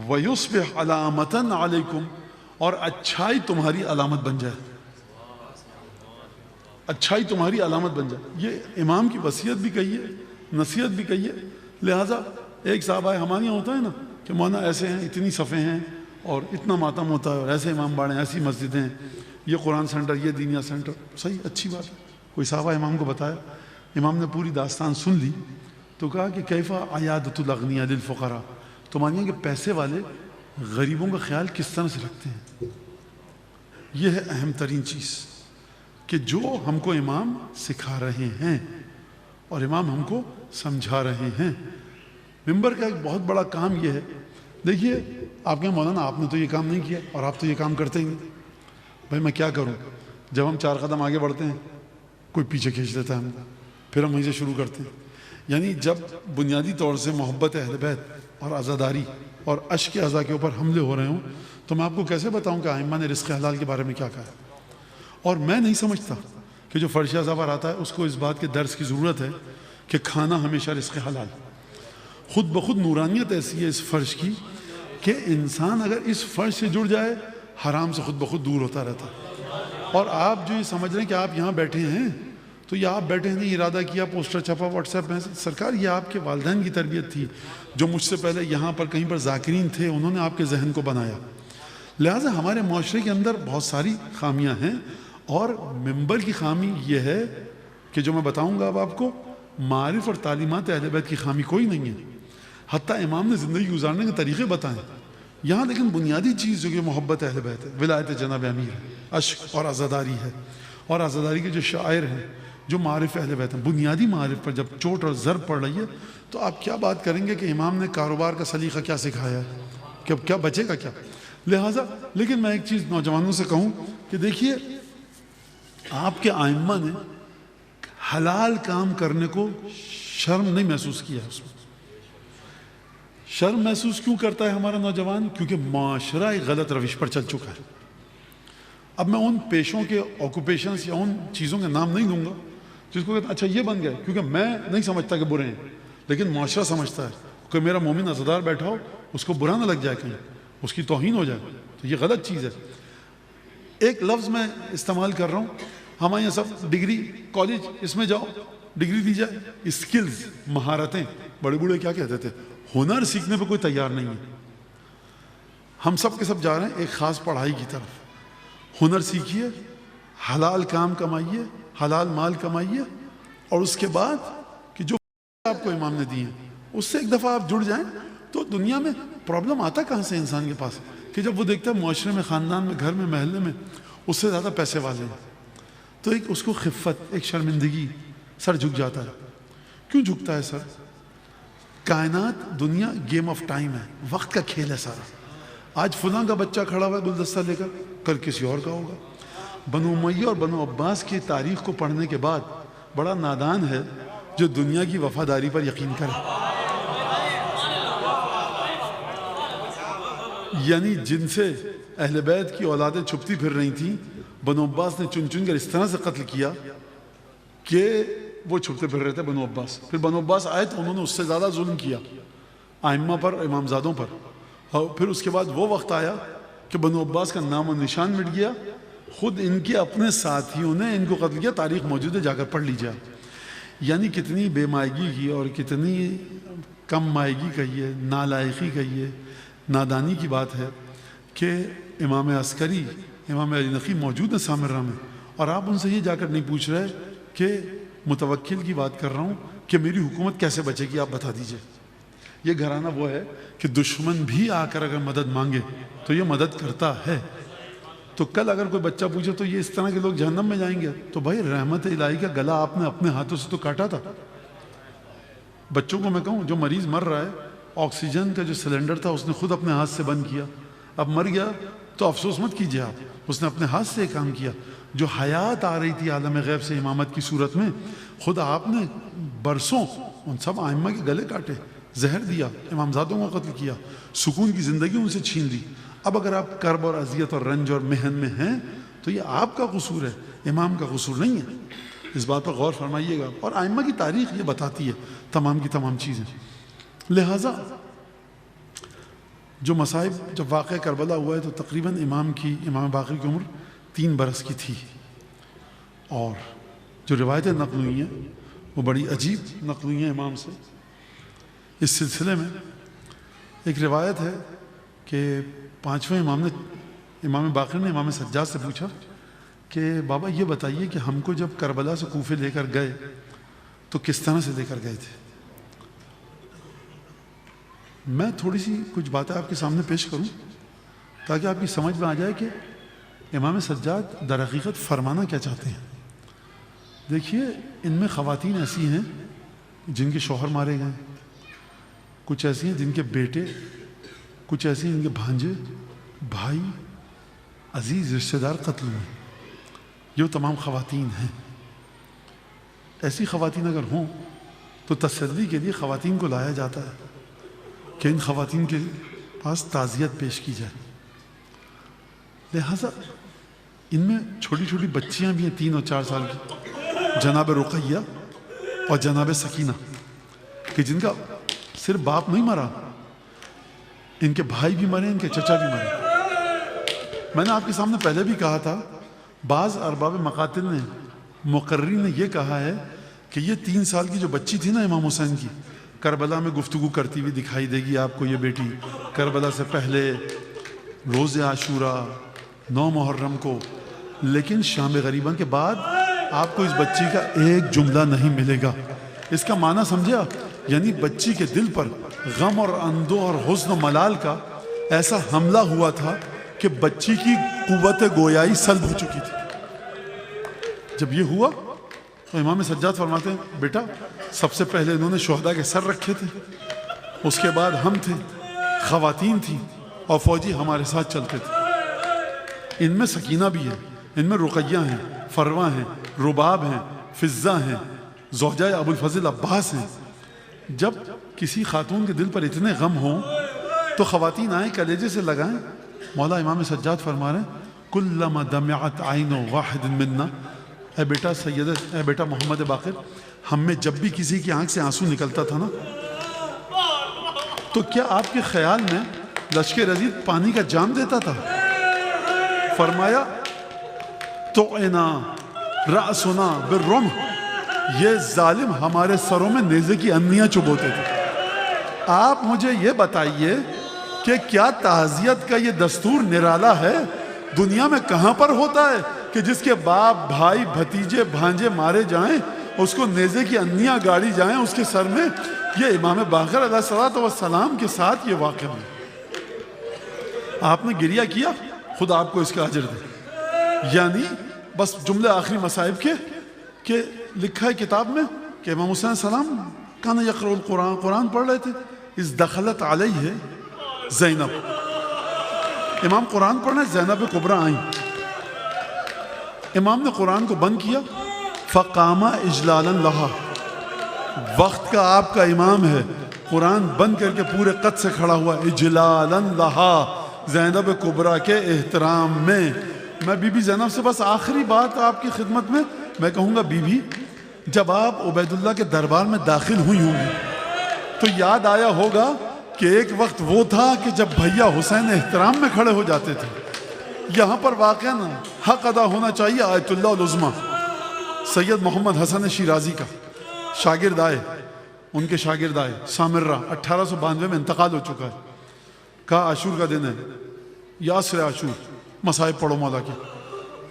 [SPEAKER 1] وَيُصْبِحْ عَلَامَةً عَلَيْكُمْ, اور اچھائی تمہاری علامت بن جائے, اچھائی تمہاری علامت بن جائے. یہ امام کی وصیت بھی کہی ہے, نصیحت بھی کہی ہے. لہٰذا ایک صحابہ ہمارے یہاں ہوتا ہے نا کہ مولانا ایسے ہیں, اتنی صفیں ہیں اور اتنا ماتم ہوتا ہے, اور ایسے امام باڑے, ایسی مسجدیں, یہ قرآن سینٹر, یہ دینیا سینٹر. صحیح, اچھی بات ہے. کوئی صحابہ امام کو بتایا, امام نے پوری داستان سن لی تو کہا کہ کیفا عیادۃ الاغنیاء للفقراء, تمہارے یہاں کہ پیسے والے غریبوں کا خیال کس طرح سے رکھتے ہیں. یہ ہے اہم ترین چیز کہ جو ہم کو امام سکھا رہے ہیں اور امام ہم کو سمجھا رہے ہیں. ممبر کا ایک بہت بڑا کام یہ ہے. دیکھیے آپ کہیں مولانا آپ نے تو یہ کام نہیں کیا اور آپ تو یہ کام کرتے ہی نہیں. بھائی میں کیا کروں, جب ہم 4 قدم آگے بڑھتے ہیں کوئی پیچھے کھینچ لیتا ہے ہم, پھر ہم وہیں سے شروع کرتے ہیں. یعنی جب بنیادی طور سے محبت اہل بیت اور عزاداری اور عشق عزا کے اوپر حملے ہو رہے ہوں تو میں آپ کو کیسے بتاؤں کہ ائمہ نے رزق حلال کے بارے میں کیا کہا ہے. اور میں نہیں سمجھتا کہ جو فرش عزا پر آتا ہے اس کو اس بات کے درس کی ضرورت ہے کہ کھانا ہمیشہ رزق حلال. خود بخود نورانیت ایسی ہے اس فرش کی کہ انسان اگر اس فرش سے جڑ جائے حرام سے خود بخود دور ہوتا رہتا ہے. اور آپ جو یہ سمجھ رہے ہیں کہ آپ یہاں بیٹھے ہیں تو یہ آپ بیٹھے نہیں, ارادہ کیا, پوسٹر چھپا, واٹس ایپ میں. سرکار یہ آپ کے والدین کی تربیت تھی جو مجھ سے پہلے یہاں پر کہیں پر ذاکرین تھے, انہوں نے آپ کے ذہن کو بنایا. لہٰذا ہمارے معاشرے کے اندر بہت ساری خامیاں ہیں, اور ممبر کی خامی یہ ہے کہ جو میں بتاؤں گا اب آپ کو, معارف اور تعلیمات اہل بیت کی خامی کوئی نہیں ہے. حتیٰ امام نے زندگی گزارنے کے طریقے بتائیں یہاں, لیکن بنیادی چیز جو کہ محبت اہل بیت ہے, ولایت جناب امیر ہے, عشق اور عزاداری ہے, اور عزاداری کے جو شاعر ہیں جو معارف اہل بیت ہیں, بنیادی معارف پر جب چوٹ اور ضرب پڑ رہی ہے تو آپ کیا بات کریں گے کہ امام نے کاروبار کا سلیقہ کیا سکھایا ہے, کہ اب کیا بچے گا کیا. لہٰذا لیکن میں ایک چیز نوجوانوں سے کہوں کہ دیکھیے آپ کے ائمہ نے حلال کام کرنے کو شرم نہیں محسوس کیا. اس میں شرم محسوس کیوں کرتا ہے ہمارا نوجوان؟ کیونکہ معاشرہ ایک غلط روش پر چل چکا ہے. اب میں ان پیشوں کے آکوپیشنز یا ان چیزوں کے نام نہیں لوں گا جس کو کہتا اچھا یہ بن گئے, کیونکہ میں نہیں سمجھتا کہ برے ہیں, لیکن معاشرہ سمجھتا ہے کہ میرا مومن عزادار بیٹھا ہو اس کو برا نہ لگ جائے, کہیں اس کی توہین ہو جائے, تو یہ غلط چیز ہے. ایک لفظ میں استعمال کر رہا ہوں, ہمارے یہاں سب ڈگری کالج, اس میں جاؤ ڈگری دی جائے, اسکلز, مہارتیں. بڑے بوڑھے کیا کہتے تھے, ہنر سیکھنے پہ کوئی تیار نہیں ہے. ہم سب کے سب جا رہے ہیں ایک خاص پڑھائی کی طرف. ہنر سیکھیے, حلال کام کمائیے, حلال مال کمائیے, اور اس کے بعد کہ جو آپ کو امام نے دی ہیں اس سے ایک دفعہ آپ جڑ جائیں تو دنیا میں پرابلم آتا کہاں سے انسان کے پاس, کہ جب وہ دیکھتا ہے معاشرے میں, خاندان میں, گھر میں, محلے میں اس سے زیادہ پیسے والے ہیں تو ایک اس کو خفت, ایک شرمندگی, سر جھک جاتا ہے. کیوں جھکتا ہے سر؟ کائنات, دنیا گیم آف ٹائم ہے, وقت کا کھیل ہے سارا. آج فلاں کا بچہ کھڑا ہوا ہے گلدستہ لے کر, کل کسی اور کا ہوگا. بنو امیہ اور بنو عباس کی تاریخ کو پڑھنے کے بعد بڑا نادان ہے جو دنیا کی وفاداری پر یقین کرے. یعنی جن سے اہل بیت کی اولادیں چھپتی پھر رہی تھیں, بنو عباس نے چن چن کر اس طرح سے قتل کیا کہ وہ چھپتے پھر رہے تھے بنو عباس. پھر بنو عباس آئے تو انہوں نے اس سے زیادہ ظلم کیا ائمہ پر, امامزادوں پر. اور پھر اس کے بعد وہ وقت آیا کہ بنو عباس کا نام و نشان مٹ گیا. خود ان کے اپنے ساتھیوں نے ان کو قتل کیا, تاریخ موجود ہے, جا کر پڑھ لیجیے. یعنی کتنی بے مائگی کی اور کتنی کم مائگی کہیے، نالائقی کہیے، نادانی کی بات ہے کہ امام عسکری، امام علی نقی موجود ہیں سامرہ میں، اور آپ ان سے یہ جا کر نہیں پوچھ رہے کہ متوکل کی بات کر رہا ہوں کہ میری حکومت کیسے بچے گی، آپ بتا دیجئے۔ یہ گھرانہ وہ ہے کہ دشمن بھی آ کر اگر مدد مانگے تو یہ مدد کرتا ہے۔ تو کل اگر کوئی بچہ پوچھے تو یہ اس طرح کے لوگ جہنم میں جائیں گے، تو بھائی رحمت الہی کا گلا آپ نے اپنے ہاتھوں سے تو کاٹا تھا۔ بچوں کو میں کہوں، جو مریض مر رہا ہے، آکسیجن کا جو سلنڈر تھا اس نے خود اپنے ہاتھ سے بند کیا، اب مر گیا تو افسوس مت کیجئے آپ، اس نے اپنے ہاتھ سے کام کیا۔ جو حیات آ رہی تھی عالم غیب سے امامت کی صورت میں، خود آپ نے برسوں ان سب ائمہ کے گلے کاٹے، زہر دیا، امامزادوں کو قتل کیا، سکون کی زندگی ان سے چھین لی۔ اب اگر آپ کرب اور اذیت اور رنج اور محن میں ہیں تو یہ آپ کا قصور ہے، امام کا قصور نہیں ہے۔ اس بات پر غور فرمائیے گا، اور ائمہ کی تاریخ یہ بتاتی ہے تمام کی تمام چیزیں۔ لہٰذا جو مصائب، جب واقعہ کربلا ہوا ہے تو تقریباً امام باقر کی عمر 3 برس کی تھی، اور جو روایتیں نقل ہوئی ہیں وہ بڑی عجیب نقل ہوئی ہیں امام سے۔ اس سلسلے میں ایک روایت ہے کہ 5ویں امام باقر نے امام سجاد سے پوچھا کہ بابا یہ بتائیے کہ ہم کو جب کربلا سے کوفے لے کر گئے تو کس طرح سے لے کر گئے تھے؟ میں تھوڑی سی کچھ باتیں آپ کے سامنے پیش کروں تاکہ آپ کی سمجھ میں آ جائے کہ امام سجاد در حقیقت فرمانا کیا چاہتے ہیں۔ دیکھیے، ان میں خواتین ایسی ہیں جن کے شوہر مارے گئے، کچھ ایسی ہیں جن کے بیٹے، کچھ ایسی ہیں جن کے بھانجے، بھائی، عزیز رشتہ دار قتل ہوئے۔ یہ تمام خواتین ہیں۔ ایسی خواتین اگر ہوں تو تسلی کے لیے خواتین کو لایا جاتا ہے کہ ان خواتین کے پاس تعزیت پیش کی جائے۔ لہٰذا ان میں چھوٹی چھوٹی بچیاں بھی ہیں 3 اور 4 سال کی، جناب رقیہ اور جناب سکینہ، کہ جن کا صرف باپ نہیں مرا، ان کے بھائی بھی مرے، ان کے چچا بھی مرے۔ میں نے آپ کے سامنے پہلے بھی کہا تھا، بعض ارباب مقاتل نے، مقررین نے یہ کہا ہے کہ یہ 3 سال کی جو بچی تھی نا امام حسین کی، کربلا میں گفتگو کرتی ہوئی دکھائی دے گی آپ کو یہ بیٹی، کربلا سے پہلے، روز عاشورہ، 9 محرم کو، لیکن شام غریبہ کے بعد آپ کو اس بچی کا ایک جملہ نہیں ملے گا۔ اس کا معنی سمجھا؟ یعنی بچی کے دل پر غم اور اندو اور حزن و ملال کا ایسا حملہ ہوا تھا کہ بچی کی قوت گویائی سلب ہو چکی تھی۔ جب یہ ہوا تو امام سجاد فرماتے ہیں بیٹا سب سے پہلے انہوں نے شہداء کے سر رکھے تھے، اس کے بعد ہم تھے، خواتین تھیں اور فوجی ہمارے ساتھ چلتے تھے۔ ان میں سکینہ بھی ہے، ان میں رقیہ ہیں، فروا ہیں، رباب ہیں، فضہ ہیں، زوجہ ابو الفضل عباس ہیں۔ جب کسی خاتون کے دل پر اتنے غم ہوں تو خواتین آئیں کلیجے سے لگائیں۔ مولا امام سجاد فرما رہے ہیں کلما دمعت عین واحد منا، اے بیٹا سید، اے بیٹا محمد باقر، ہم میں جب بھی کسی کی آنکھ سے آنسو نکلتا تھا نا، تو کیا آپ کے خیال میں لشکر یزید پانی کا جام دیتا تھا؟ فرمایا طعنا رأسنا بالرمح، یہ ظالم ہمارے سروں میں نیزے کی انیاں چبوتے تھے۔ آپ مجھے یہ بتائیے کہ کیا تعزیت کا یہ دستور نرالا ہے؟ دنیا میں کہاں پر ہوتا ہے کہ جس کے باپ، بھائی، بھتیجے، بھانجے مارے جائیں، اس کو نیزے کی انیاں گاڑی جائیں اس کے سر میں؟ یہ امام باقر علیہ الصلوۃ والسلام کے ساتھ یہ واقعہ ہے۔ آپ نے گریہ کیا، خدا آپ کو اس کا اجر دے۔ یعنی بس جملے آخری مصائب کے کہ لکھا ہے کتاب میں کہ امام حسین السلام کان یقرأ القرآن، قرآن پڑھ رہے تھے، اس دخلت علیہ زینب، امام قرآن پڑھنے، زینب کبریٰ آئیں، امام نے قرآن کو بند کیا، فقام اجلالا لہا، وقت کا آپ کا امام ہے، قرآن بند کر کے پورے قد سے کھڑا ہوا، اجلالا لہا، زینب کبریٰ کے احترام میں۔ میں بی بی زینب سے بس آخری بات آپ کی خدمت میں کہوں گا، بی بی جب آپ عبید اللہ کے دربار میں داخل ہوئی ہوں گی تو یاد آیا ہوگا کہ ایک وقت وہ تھا کہ جب بھیا حسین احترام میں کھڑے ہو جاتے تھے۔ یہاں پر واقعاً حق ادا ہونا چاہیے آیت اللہ العظمیٰ سید محمد حسن شیرازی کا، شاگرد آئے، ان کے شاگرد آئے، سامرہ 1892 میں انتقال ہو چکا ہے، کہا عاشور کا دن ہے، یاسر عاشور، مصائب پڑھو مولا کی۔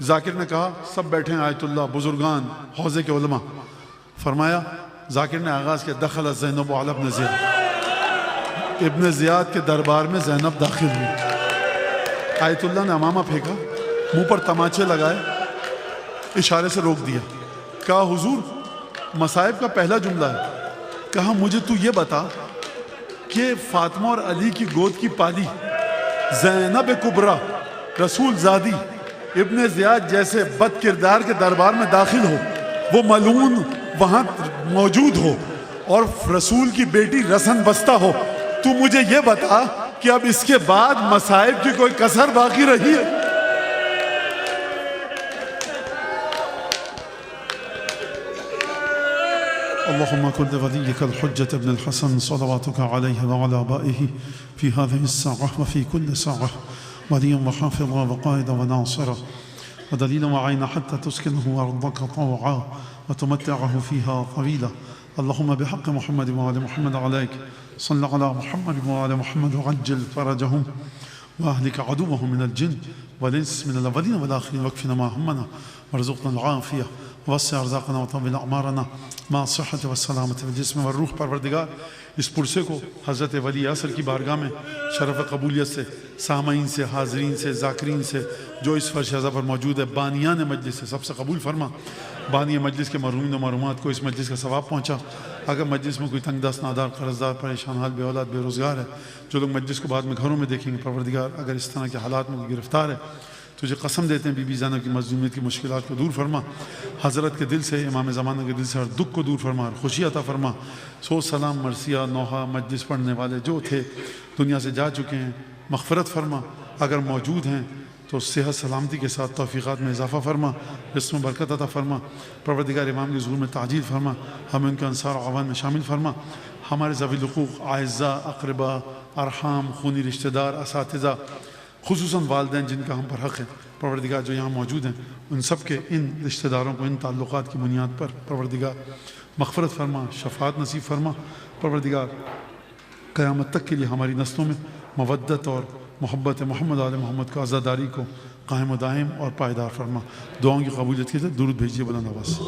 [SPEAKER 1] ذاکر نے کہا سب بیٹھے ہیں آیت اللہ، بزرگان، حوزے کے علماء۔ فرمایا ذاکر نے آغاز کیا، دخل زینب علی ابن زیاد، ابن زیاد کے دربار میں زینب داخل ہوئی۔ آیت اللہ نے امامہ پھینکا، منہ پر تماچے لگائے، اشارے سے روک دیا، کہا حضور مصائب کا پہلا جملہ ہے۔ کہا مجھے تو یہ بتا کہ فاطمہ اور علی کی گود کی پالی زینب کبریٰ رسول زادی ابن زیاد جیسے بد کردار کے دربار میں داخل ہو، وہ ملعون وہاں موجود ہو، اور رسول کی بیٹی رسن بستہ ہو، تو مجھے یہ بتا کہ اب اس کے بعد مصائب کی کوئی کسر باقی رہی ہے؟ اللهم كن لوليك الحجة ابن الحسن صلواتك عليه وعلى آبائه في هذه الساعة وفي كل ساعة وليا وحافظا وقائدا وناصرا ودليلا وعينا حتى تسكنه أرضك طوعا وتمتعه فيها طويلا. اللهم بحق محمد وآل محمد عليك صل على محمد وآل محمد وعجل فرجهم وأهلك عدوهم من الجن والإنس من الأولين والآخرين واكفنا ما همنا وارزقنا العافية ووسع ارزاقنا وطول اعمارنا مع الصحة والسلامة في الجسم والروح. پروردگار اس پرسے کو حضرت ولی اصل کی بارگاہ میں شرف قبولیت سے، سامعین سے، حاضرین سے، ذاکرین سے، جو اس فرش ازا پر موجود ہے، بانیان مجلس سے سب سے قبول فرما. بانی مجلس کے مرحومین و مرحومات کو اس مجلس کا ثواب پہنچا. اگر مجلس میں کوئی تنگ دست، نادار، قرضدار، پریشان حال، بے اولاد، بے روزگار ہے، جو لوگ مجلس کو بعد میں گھروں میں دیکھیں گے، پروردگار اگر اس طرح کے حالات میں کوئی گرفتار ہے، تجھے قسم دیتے ہیں بی بی زینب کی مظلومیت کی مشکلات کو دور فرما. حضرت کے دل سے، امام زمانہ کے دل سے ہر دکھ کو دور فرما، ہر خوشی عطا فرما. سو سلام، مرثیہ، نوحہ، مجلس پڑھنے والے جو تھے دنیا سے جا چکے ہیں، مغفرت فرما. اگر موجود ہیں تو صحت سلامتی کے ساتھ توفیقات میں اضافہ فرما، رزق میں برکت عطا فرما. پروردگار امام کے ظہور میں تعجیل فرما، ہمیں ان کے انصار و اعوان میں شامل فرما. ہمارے ذوی الحقوق، اعزاء، اقربا، ارحام، خونی رشتہ دار، اساتذہ، خصوصاً والدین جن کا ہم پر حق ہے، پروردگار جو یہاں موجود ہیں، ان سب کے ان رشتہ داروں کو ان تعلقات کی بنیاد پر پروردگار مغفرت فرما، شفاعت نصیب فرما. پروردگار قیامت تک کے لیے ہماری نسلوں میں مودت اور محبت محمد آل محمد کو عزاداری کو قائم و دائم اور پائیدار فرما. دعاؤں کی قبولیت کے لیے درود بھیجیے بلند آواز سے.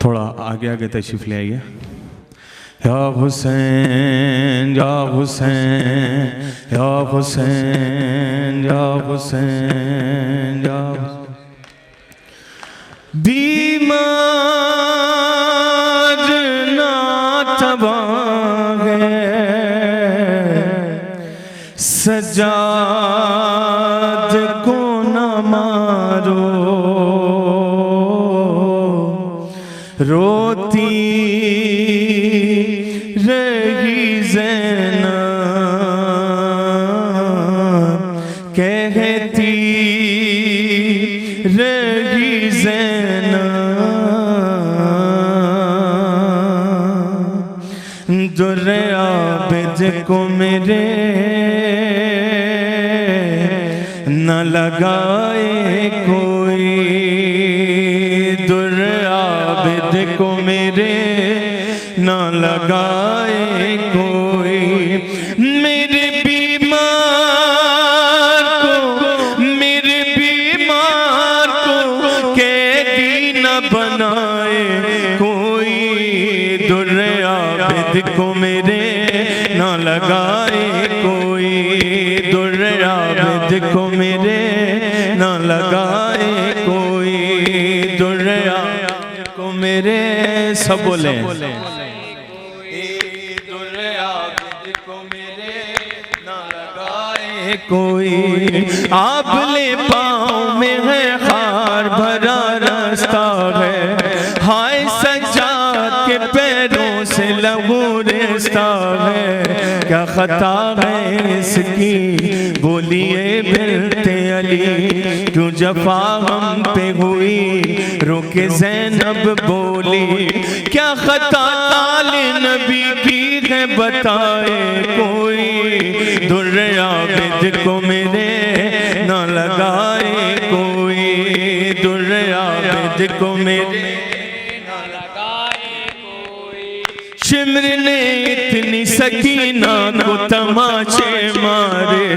[SPEAKER 2] تھوڑا آگے آگے تشریف لے آئیے. یا حسین یا حسین یا حسین یا حسین یا بیمار نہ تباہ سجاد کو نہ مارو روتی رہی زینب کہتی رہی زینب در عابد کو میرے نہ لگائے کوئی در عابد کو میرے نہ لگائے کوئی میرے بیمار کو قیدی نہ بنائے کوئی در عابد کو میرے نہ لگائے کوئی در عابد کو میرے نہ لگائے کوئی در عابد کو میرے سب بولیں در عابد کو میرے نہ لگائے کوئی آبلے پاؤں میں ہے خار بھرا راستہ ہے ہائے سجاد کے پیروں سے لہو ریستہ ہے کیا خطا ہے اس کی بولیے بنت علی کیوں جفا ہم پہ ہوئی روک زینب بولی کیا خطا آل نبی کی ہے بتائے کوئی در عابد کو میرے نہ لگائے کوئی در عابد کو میرے نہ لگائے کوئی شمر نے اتنی سکینہ کو تماچے مارے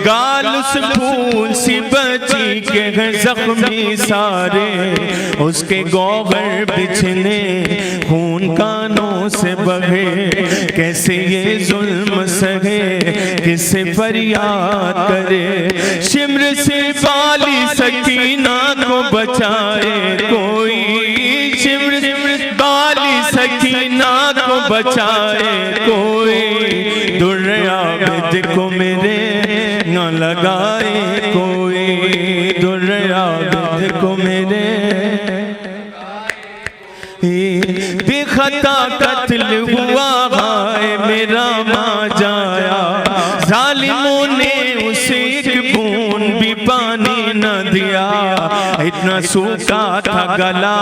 [SPEAKER 2] گال اس پھول سی بچی کے ہیں زخمی سارے اس کے گوہر بچھنے خون کانوں سے بہے کیسے یہ ظلم سہے کس سے فریاد کرے شمر سے بالی سکینہ کو بچائے کوئی شمر بالی سکینہ کو بچائے کوئی در عابد کو میرے نہ لگائے کوئی در عابد کو میرے بے خطا قتل ہوا ہے میرا ماں جایا ظالموں نے اسے ایک بون بھی پانی نہ دیا اتنا سوکھا تھا گلا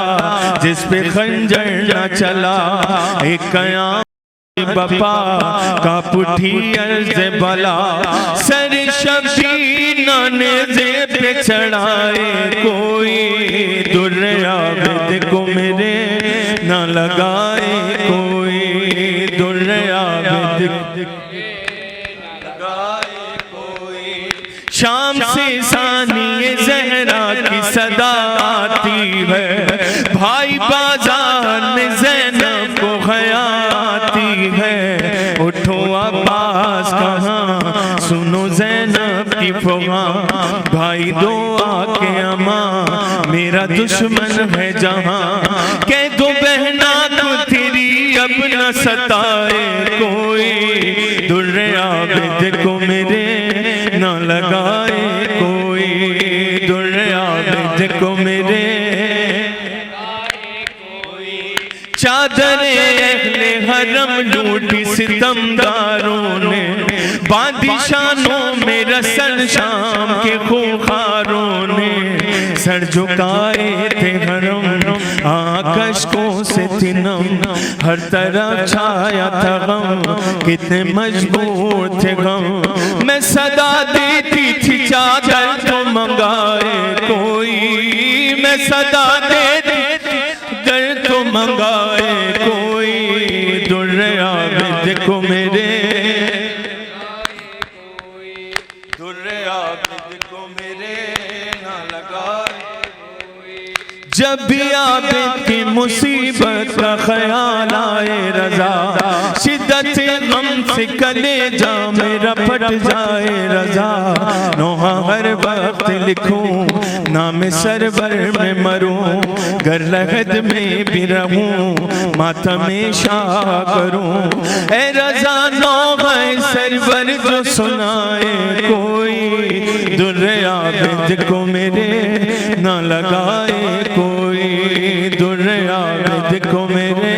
[SPEAKER 2] جس پہ خنجر نہ چلا ایک قیام بپا کا پٹھی عرض بلا سر شبینہ نے زیب پہ چڑھائے کوئی در عابد کو میرے نہ لگائے کوئی در عابد نہ لگائے کوئی شام سے ثانی زہرا کی صدا آتی ہے بھائی بازار میں زینب کو خیاتی ہے اٹھو عباس کہاں سنو زینب کی فغاں بھائی دو آکے اماں میرا دشمن ہے جہاں کہہ دو بہنا تو تیری اب نہ ستائے کوئی در عابد کو میرے نہ لگائے کوئی در عابد کو میرے چادر اہل حرم لوٹی ستمداروں نے باندھی شانوں میں رسل شام کے خوخاروں نے سر جھکائے تھے حرم آکشکوں سے تھی نم ہر طرف چھایا تھا غم کتنے مجبور تھے غم میں صدا دیتی تھی چادر تو منگائے کوئی میں صدا دیتی در تو منگائے کوئی در عابد کو میرے در عابد کو میرے نہ لگائے جب بھی عابد کی مصیبت کا خیال آئے رضا شدت غم سے کلیجہ میرا پھٹ جائے رضا نوحہ ہر وقت لکھوں نام سرور میں مروں گر لحد میں بھی رہوں ماتم شاہ کروں اے رضا نوحہ سرور جو سنائے کوئی در عابد کو میرے نہ لگائے کوئی در عابد کو میرے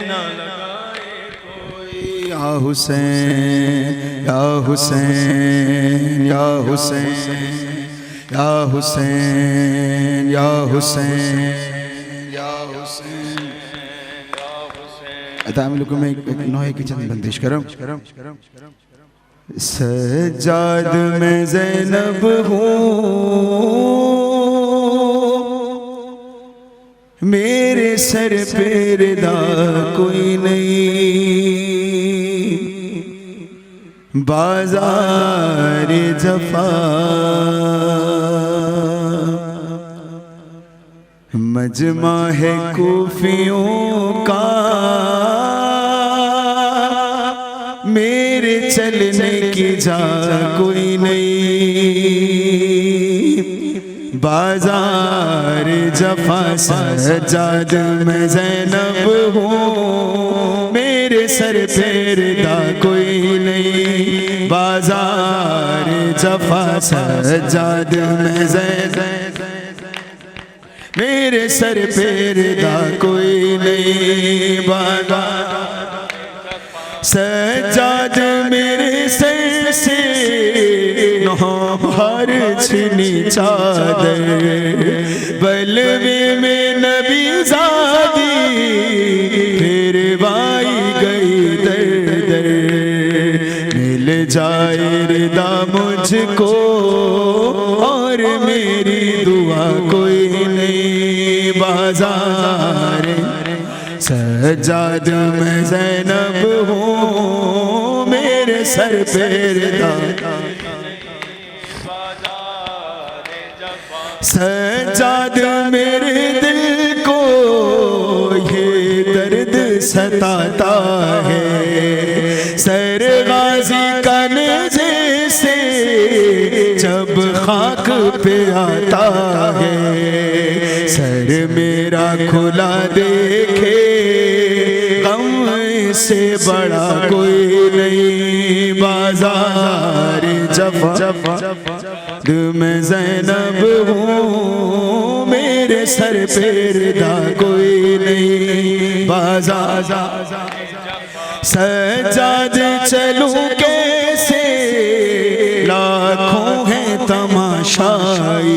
[SPEAKER 2] نہ لگائے کوئی
[SPEAKER 3] یا حسین یا حسین یا حسین یا حسین یا حسین یا حسین اتعاملکم ایک نوحے کی چند بندش کرم سجاد میں زینب ہوں میرے سر پہ ردا کوئی نہیں بازار جفا مجمع ہے کوفیوں کا میرے چلنے کی جا کوئی نہیں بازار جفا سجاد میں زینب ہوں میرے سر پہ ردا کوئی نہیں بازار جفا سجاد میں زینب میرے سر پہ ردا کوئی نہیں باندھا سجاد میرے سر سے نوبھار چھنی چادر بلوے میں نبی زادی پھر بائی گئی در در مل جائے ردا مجھ کو اور میری دعا کوئی نہیں بازار سجاد میں زینب ہوں میرے سر پہ ردا سجاد میرے دل کو یہ درد ستاتا ہے سر غازی کا نیزے سے جب خاک پہ آتا ہے سر میرا کھلا دیکھے غم سے بڑا کوئی نہیں بازار جفا میں زینب ہوں میرے سر پہ ردا کوئی نہیں بازار سجاد چلوں کیسے لاکھوں ہیں تماشائی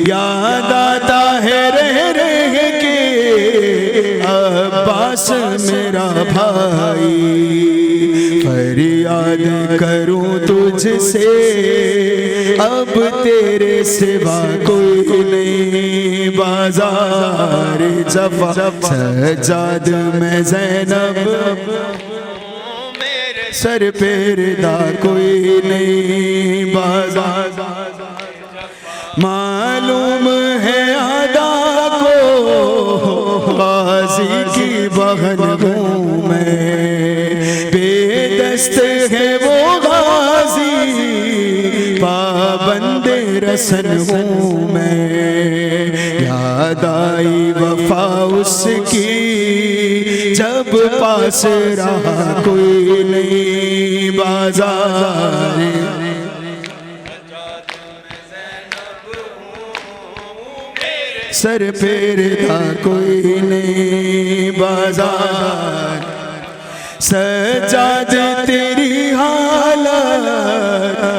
[SPEAKER 3] یاد آتا ہے رہ رہ کے عباس میرا بھائی فریاد کروں تجھ سے اب تیرے سوا کوئی نہیں بازار جفا سجاد میں زینب سر پہ ردا کوئی نہیں بازار معلوم ہے ادا کو غازی کی بہن ہوں میں بے دست ہے وہ غازی پابند رسن ہوں میں یاد آئی وفا اس کی جب پاس رہا کوئی نہیں بازار سر پہ ردا کوئی نہیں بازار سجاد تیری حالت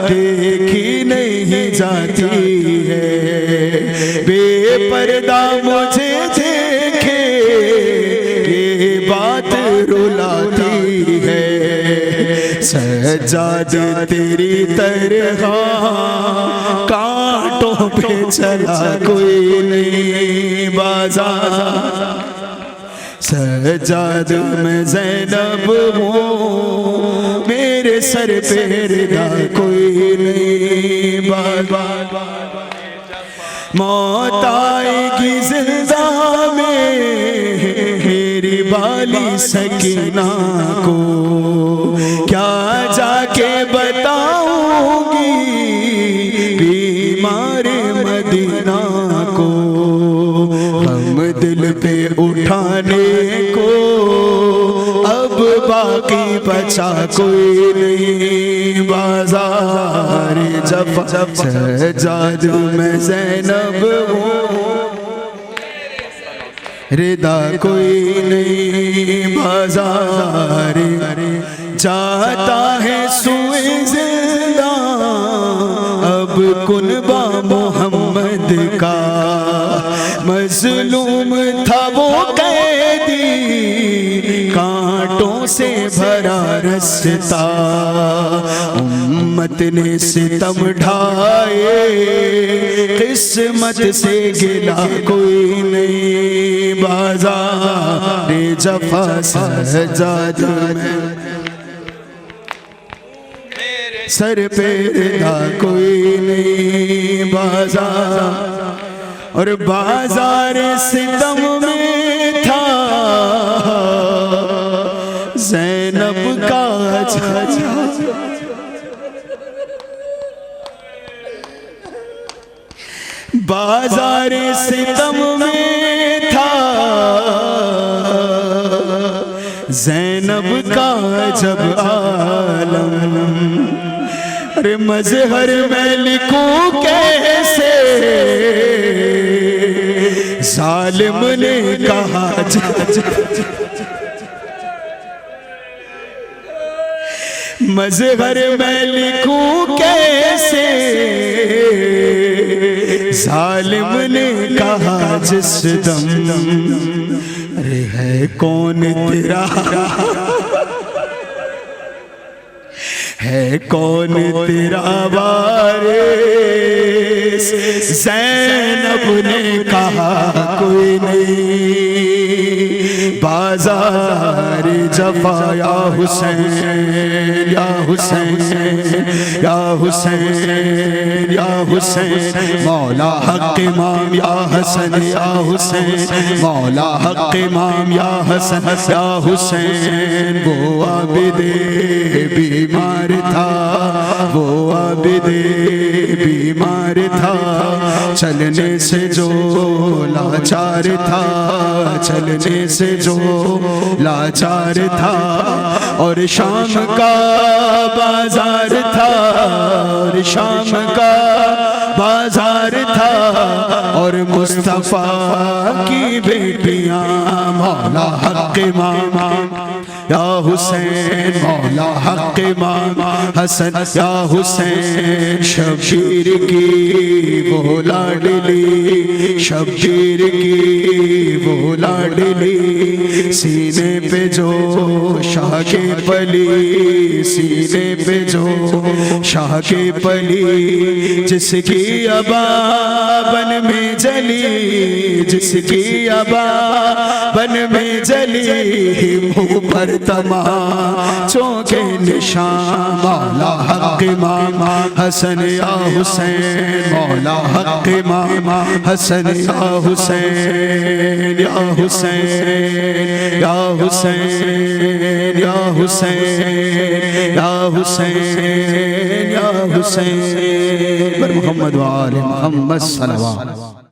[SPEAKER 3] دیکھی نہیں جاتی ہے بے پردہ مجھے دیکھے یہ بات رلاتی ہے سجاد تیری طرح کانٹوں پہ چلا کوئی نہیں بازار سجاد میں زینب ہوں میرے سر پہ ردا کوئی نہیں بازار موت آئے گی زندہ میں میری بالی سکینہ کو کیا جا کے بتاؤں گی بیمار مدینہ کو ہم دل پہ اٹھانے کو اب باقی بچا کوئی نہیں بازار جفا سجاد میں زینب ہوں ردا کوئی نہیں بازار چاہتا ہے سوئے زندہ اب کنبہ محمد کا مظلوم تھا وہ قیدی کانٹوں سے بھرا رستا امت نے ستم ڈھائے قسمت سے گلا کوئی نہیں بازار جفا سجاد میں سر پہ ردا کوئی نہیں بازار اور بازار ستم میں تھا زینب کا چھاچا بازار ستم میں تھا زینب کا جب عالم اور مظہر میں لکھوں کیسے ظالم نے کہا مظہر میں لکھوں کیسے ظالم نے کہا جس دم ارے ہے کون تیرا ہے کون تیرا وارث زینب نے کہا کوئی نہیں بازار جفا یا حسین یا حسین یا حسین یا حسین مولا حق امام یا حسن یا حسین مولا حق امام یا حسن یا حسین وہ عابد بیمار تھا وہ عابد بیمار تھا چلنے سے جو لاچار تھا چلنے سے جو لاچار تھا اور شام کا بازار تھا اور شام کا بازار تھا اور مصطفیٰ کی بیٹیاں مولا حق امام یا حسین مولا حق امام حسن یا حسین شبیر کی وہ لاڈلی شبیر کی وہ لاڈلی سینے پہ جو شاہ کے پلی سینے پہ جو شاہ کے پلی جس کی ابا بن میں جلی جس کی ابا بن میں جلی منہ پر تماچوں کے نشان مولا حق امام حسن یا حسین مولا حق امام حسن یا حسین یا حسین یا حسین یا حسین یا حسین یا حسین پر محمد و آل محمد صلوات